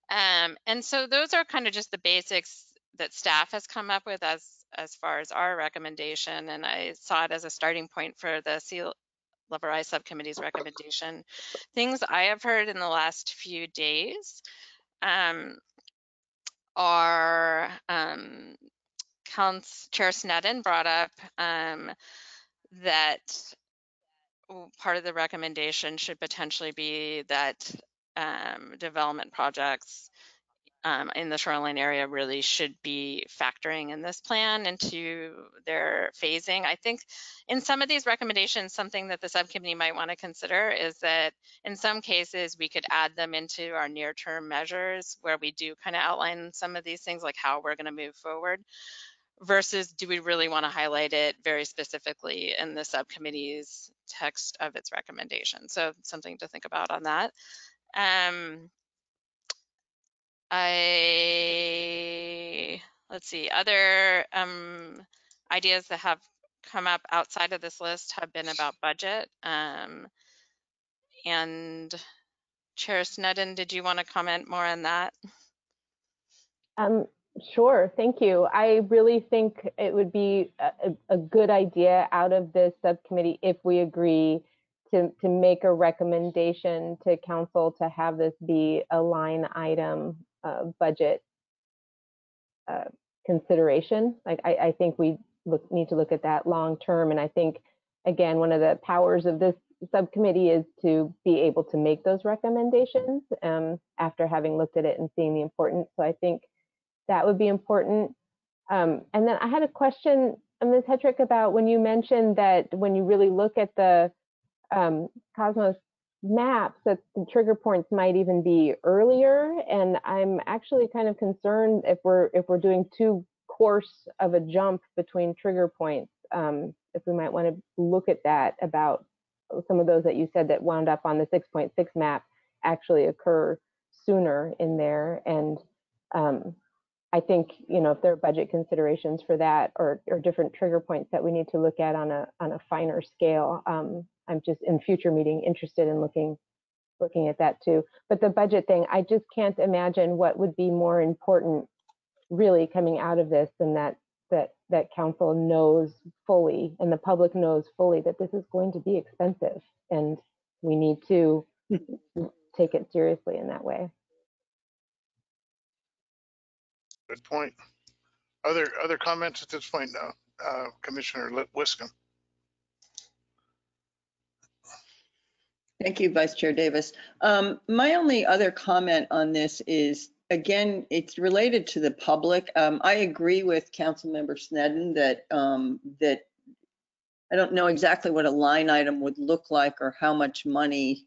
And so those are kind of just the basics that staff has come up with as far as our recommendation. And I saw it as a starting point for the Sea Level Rise Subcommittee's recommendation. Things I have heard in the last few days are Chair Sneddon brought up that part of the recommendation should potentially be that development projects in the shoreline area really should be factoring in this plan into their phasing. I think in some of these recommendations, something that the subcommittee might want to consider is that in some cases we could add them into our near-term measures where we do kind of outline some of these things, like how we're going to move forward, versus do we really want to highlight it very specifically in the subcommittee's text of its recommendation. So something to think about on that. Let's see, other ideas that have come up outside of this list have been about budget. And Chair Sneddon, did you want to comment more on that? Sure, thank you. I really think it would be a good idea out of this subcommittee if we agree to make a recommendation to council to have this be a line item budget consideration. Like I think we need to look at that long term, and I think again one of the powers of this subcommittee is to be able to make those recommendations after having looked at it and seeing the importance. So I think that would be important. And then I had a question, Ms. Hetrick, about when you mentioned that when you really look at the Cosmos maps, that the trigger points might even be earlier. And I'm actually kind of concerned if we're doing too coarse of a jump between trigger points, if we might want to look at that, about some of those that you said that wound up on the 6.6 map actually occur sooner in there. And I think, you know, if there are budget considerations for that or different trigger points that we need to look at on a finer scale, I'm just in future meeting interested in looking at that too. But the budget thing, I just can't imagine what would be more important really coming out of this than that council knows fully and the public knows fully that this is going to be expensive and we need to take it seriously in that way. Good point. Other comments at this point now, Commissioner Wiscombe? Thank you, Vice Chair Davis. My only other comment on this is, again, it's related to the public. I agree with Councilmember Sneddon that that I don't know exactly what a line item would look like or how much money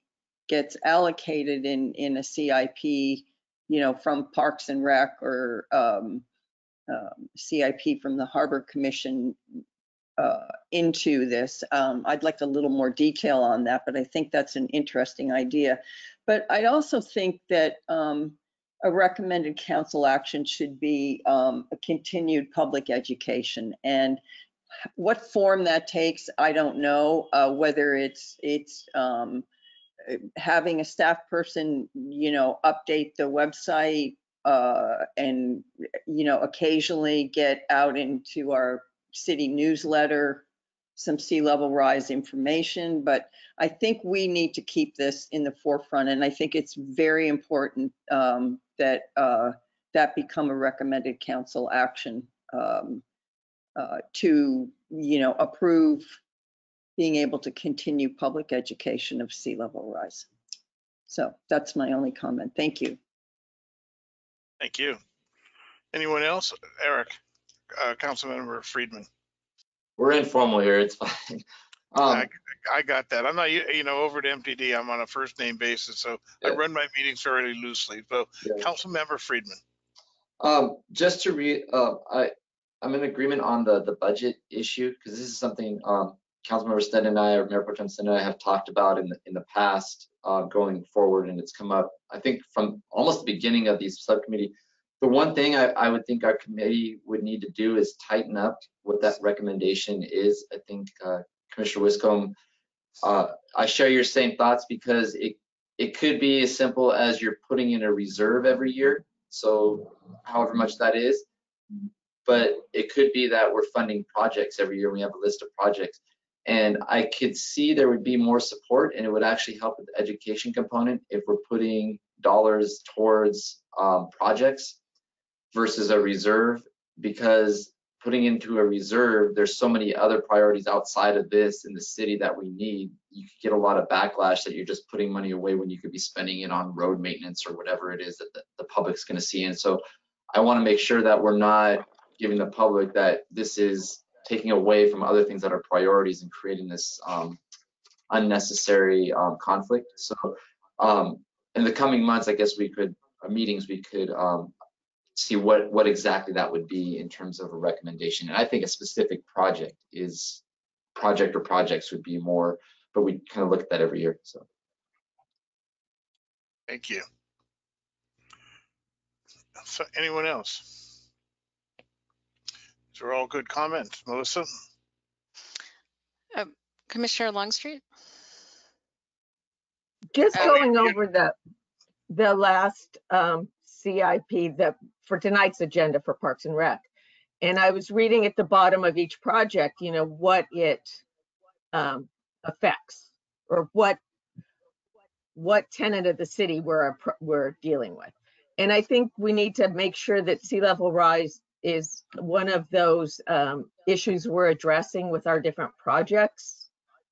gets allocated in a CIP, you know, from Parks and Rec or CIP from the Harbor Commission into this. I'd like a little more detail on that, but I think that's an interesting idea. But I also think that a recommended council action should be a continued public education. And what form that takes, I don't know. Whether it's having a staff person, you know, update the website and, you know, occasionally get out into our city newsletter some sea level rise information. But I think we need to keep this in the forefront, and I think it's very important that that become a recommended council action to, you know, approve being able to continue public education of sea level rise. So that's my only comment. Thank you. Thank you. Anyone else? Eric, Councilmember Friedman. We're informal here. It's fine. I got that. I'm not, you know, over at MTD, I'm on a first name basis, so Yeah. I run my meetings fairly loosely. So, Yeah. Councilmember Friedman. Just to read, I'm in agreement on the budget issue, because this is something Councilmember Sneddon and I, or Mayor Pro Tem Sneddon and I, have talked about in the past going forward, and it's come up, I think, from almost the beginning of these subcommittee. The one thing I would think our committee would need to do is tighten up what that recommendation is. I think Commissioner Wiscombe, I share your same thoughts, because it could be as simple as you're putting in a reserve every year, so however much that is, but it could be that we're funding projects every year. We have a list of projects, and I could see there would be more support, and it would actually help with the education component if we're putting dollars towards projects versus a reserve, because putting into a reserve, there's so many other priorities outside of this in the city that we need. You could get a lot of backlash that you're just putting money away when you could be spending it on road maintenance or whatever it is that the public's going to see. And so I want to make sure that we're not giving the public that this is taking away from other things that are priorities and creating this unnecessary conflict. So in the coming months, I guess we could, meetings, we could see what exactly that would be in terms of a recommendation. And I think a specific project or projects would be more, but we kind of look at that every year. So Thank you. So anyone else? These are all good comments. Melissa? Commissioner Longstreet? Just Oh, going over the last CIP for tonight's agenda for Parks and Rec. And I was reading at the bottom of each project, you know, what it affects, or what tenant of the city we're dealing with. And I think we need to make sure that sea level rise is one of those issues we're addressing with our different projects.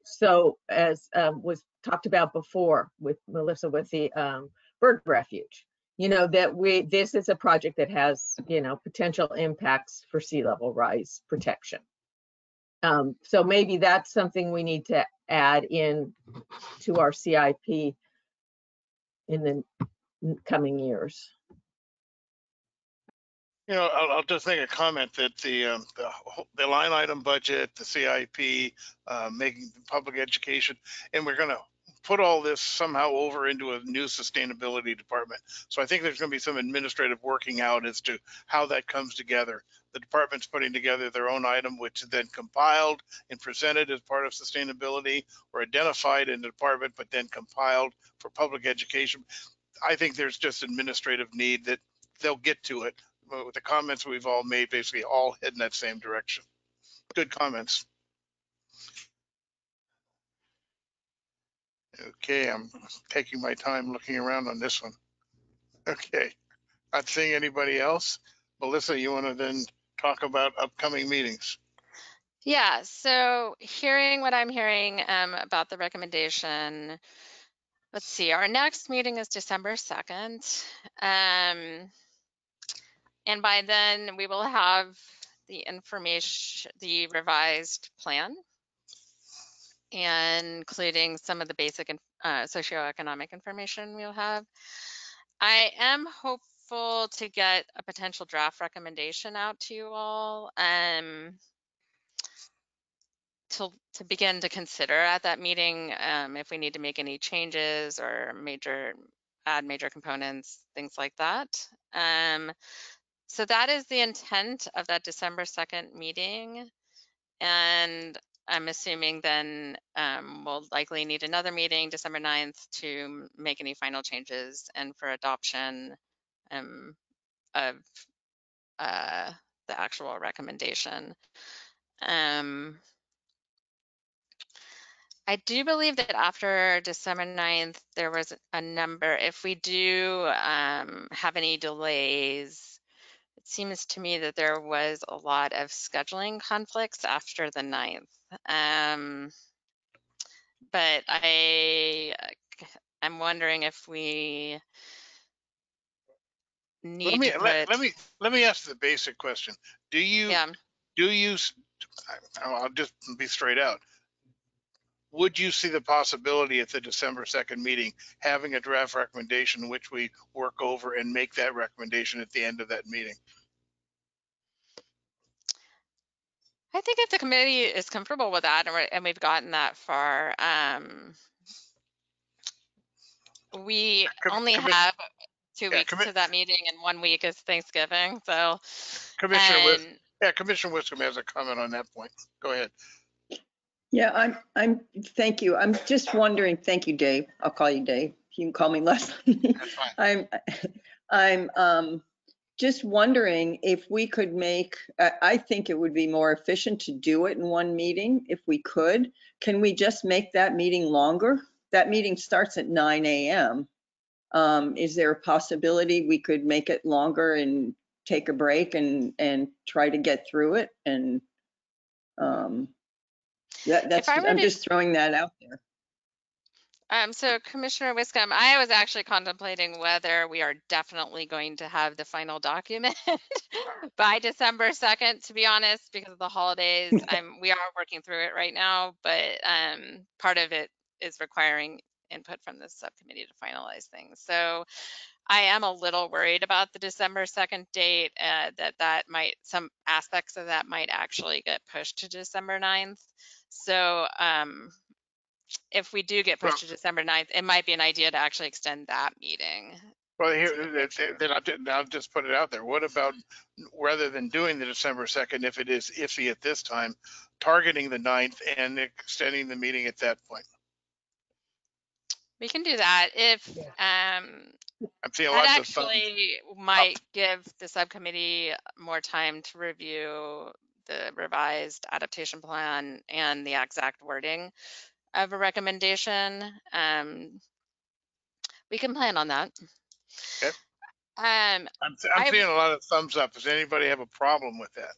So as was talked about before with Melissa with the bird refuge, you know, that this is a project that has, you know, potential impacts for sea level rise protection. So maybe that's something we need to add in to our CIP in the coming years. You know, I'll just make a comment that the line item budget, the CIP, making public education, and we're going to put all this somehow over into a new sustainability department. So I think there's going to be some administrative working out as to how that comes together. The department's putting together their own item, which is then compiled and presented as part of sustainability, or identified in the department, but then compiled for public education. I think there's just administrative need that they'll get to it. With the comments we've all made, basically all head in that same direction. Good comments. Okay, I'm taking my time looking around on this one. Okay, not seeing anybody else. Melissa, you want to then talk about upcoming meetings? yeah. So hearing what I'm hearing about the recommendation, let's see, our next meeting is December 2nd. And by then we will have the information, the revised plan, and including some of the basic socioeconomic information we'll have. I am hopeful to get a potential draft recommendation out to you all to begin to consider at that meeting if we need to make any changes or add major components, things like that. So that is the intent of that December 2nd meeting. And I'm assuming then we'll likely need another meeting December 9th to make any final changes and for adoption of the actual recommendation. I do believe that after December 9th, there was a number, if we do have any delays, it seems to me that there was a lot of scheduling conflicts after the 9th. But I'm wondering if we need to put. Let me ask the basic question. I'll just be straight out. Would you see the possibility at the December 2nd meeting having a draft recommendation which we work over and make that recommendation at the end of that meeting? I think if the committee is comfortable with that and we've gotten that far, we only have 2 weeks to that meeting, and 1 week is Thanksgiving. So Commissioner Wiscombe has a comment on that point. Go ahead. Yeah, thank you. I'm just wondering, thank you, Dave. I'll call you Dave. You can call me Leslie. That's fine. I'm just wondering if we could make, I think it would be more efficient to do it in one meeting if we could. Can we just make that meeting longer? That meeting starts at 9 a.m. Is there a possibility we could make it longer and take a break and try to get through it? And I'm just throwing that out there. So Commissioner Wiscombe, I was actually contemplating whether we are definitely going to have the final document by December 2nd, to be honest, because of the holidays. We are working through it right now, but part of it is requiring input from the subcommittee to finalize things. So I am a little worried about the December 2nd date, some aspects of that might actually get pushed to December 9th. So if we do get pushed to December 9th, it might be an idea to actually extend that meeting. Well, then I'll just put it out there. What about, rather than doing the December 2nd, if it is iffy at this time, targeting the 9th and extending the meeting at that point. We can do that if I'm seeing that lots of thumbs. actually might give the subcommittee more time to review the revised adaptation plan and the exact wording of a recommendation. We can plan on that. Okay. Um, I'm I- seeing a lot of thumbs up. Does anybody have a problem with that?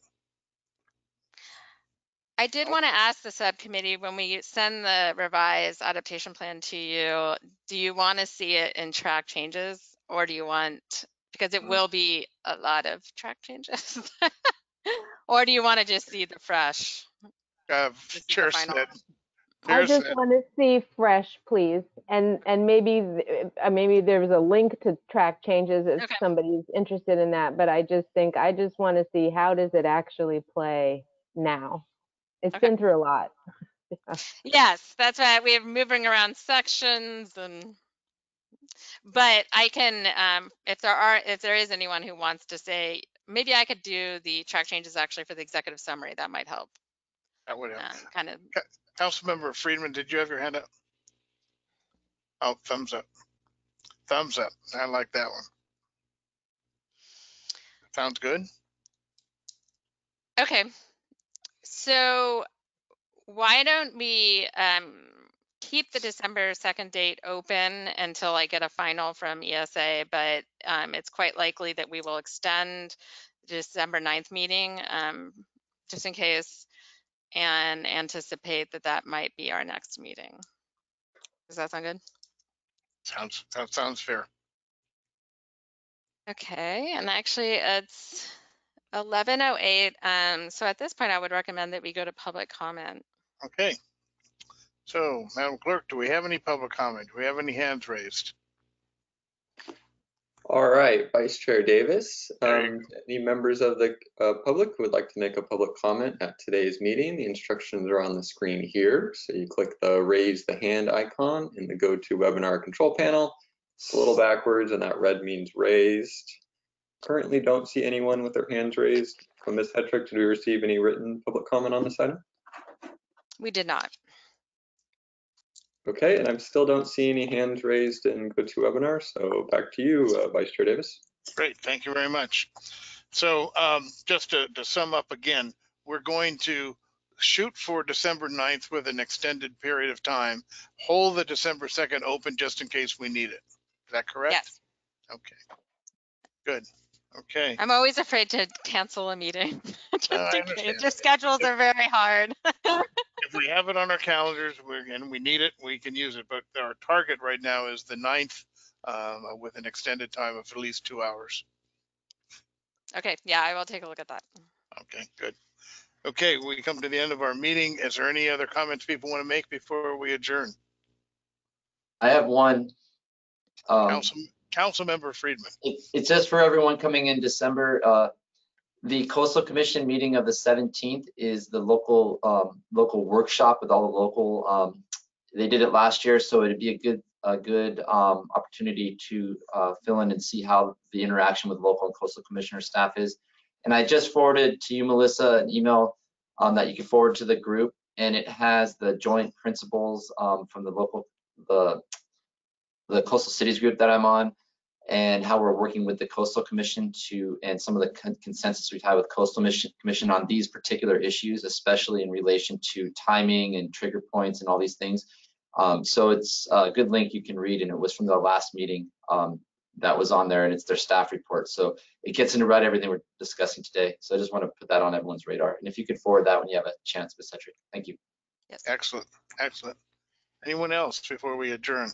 I did want to ask the subcommittee, when we send the revised adaptation plan to you, do you want to see it in track changes, or do you want, because it will be a lot of track changes, or do you want to just see the fresh? This is the Chair final Smith. one. I just want to see fresh, please, and maybe there's a link to track changes if Okay. somebody's interested in that. But I just want to see, how does it actually play now? It's Okay. been through a lot. Yes, that's right. We're moving around sections, but I can, if there is anyone who wants to say, maybe I could do the track changes actually for the executive summary. That might help. That would help. Kind of. Councilmember Friedman, did you have your hand up? Oh, thumbs up. Thumbs up. I like that one. Sounds good. Okay. So why don't we keep the December 2nd date open until I get a final from ESA, but it's quite likely that we will extend the December 9th meeting just in case, and anticipate that might be our next meeting. Does that sound good? That sounds fair. Okay, and actually it's 11:08. So at this point, I would recommend that we go to public comment. Okay. So, Madam Clerk, do we have any public comment? Do we have any hands raised? All right, Vice Chair Davis. There you Any members of the public who would like to make a public comment at today's meeting, the instructions are on the screen here. So you click the raise the hand icon in the go to webinar control panel. It's a little backwards and that red means raised. Currently don't see anyone with their hands raised. Ms. Hetrick, did we receive any written public comment on this item? We did not. Okay, and I still don't see any hands raised in GoToWebinar, so back to you, Vice Chair Davis. Great, thank you very much. So just to sum up again, we're going to shoot for December 9th with an extended period of time, hold the December 2nd open just in case we need it. Is that correct? Yes. Okay, good. Okay. I'm always afraid to cancel a meeting. Just I in understand. case. Their schedules are very hard. If we have it on our calendars and we need it, we can use it. But our target right now is the 9th with an extended time of at least 2 hours. Okay, yeah, I will take a look at that. Okay, good. Okay, we come to the end of our meeting. Is there any other comments people want to make before we adjourn? I have one. Councilmember Friedman. It's just for everyone coming in December. The Coastal Commission meeting of the 17th is the local workshop with all the local. They did it last year, so it'd be a good opportunity to fill in and see how the interaction with local and coastal commissioner staff is. And I just forwarded to you, Melissa, an email that you can forward to the group, and it has the joint principles from the coastal cities group that I'm on, and how we're working with the Coastal Commission and some of the consensus we've had with Coastal Commission on these particular issues, especially in relation to timing and trigger points and all these things. So it's a good link you can read, and it was from the last meeting that was on there, and it's their staff report. So it gets into right everything we're discussing today. So I just want to put that on everyone's radar. And if you could forward that when you have a chance, Ms. Hetrick. Thank you. Yes. Excellent, excellent. Anyone else before we adjourn?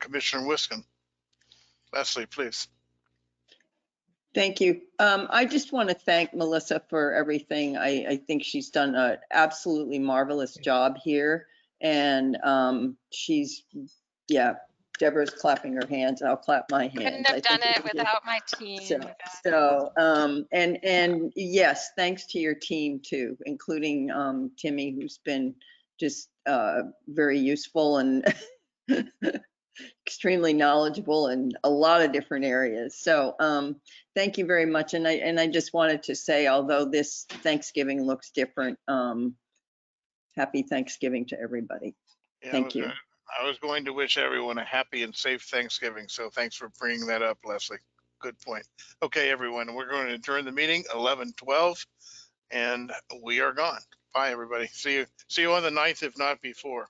Commissioner Wiskin. Leslie, please. Thank you. I just want to thank Melissa for everything. I think she's done an absolutely marvelous job here. And she's, yeah, Deborah's clapping her hands. I'll clap my hands. Couldn't have done it without my team. And yes, thanks to your team too, including Timmy, who's been just very useful and extremely knowledgeable in a lot of different areas. So thank you very much. And I just wanted to say, although this Thanksgiving looks different, happy Thanksgiving to everybody. Yeah, Thank you. I was going to wish everyone a happy and safe Thanksgiving. So thanks for bringing that up, Leslie. Good point. Okay, everyone, we're going to adjourn the meeting 11:12, and we are gone. Bye, everybody. See you on the 9th, if not before.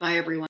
Bye, everyone.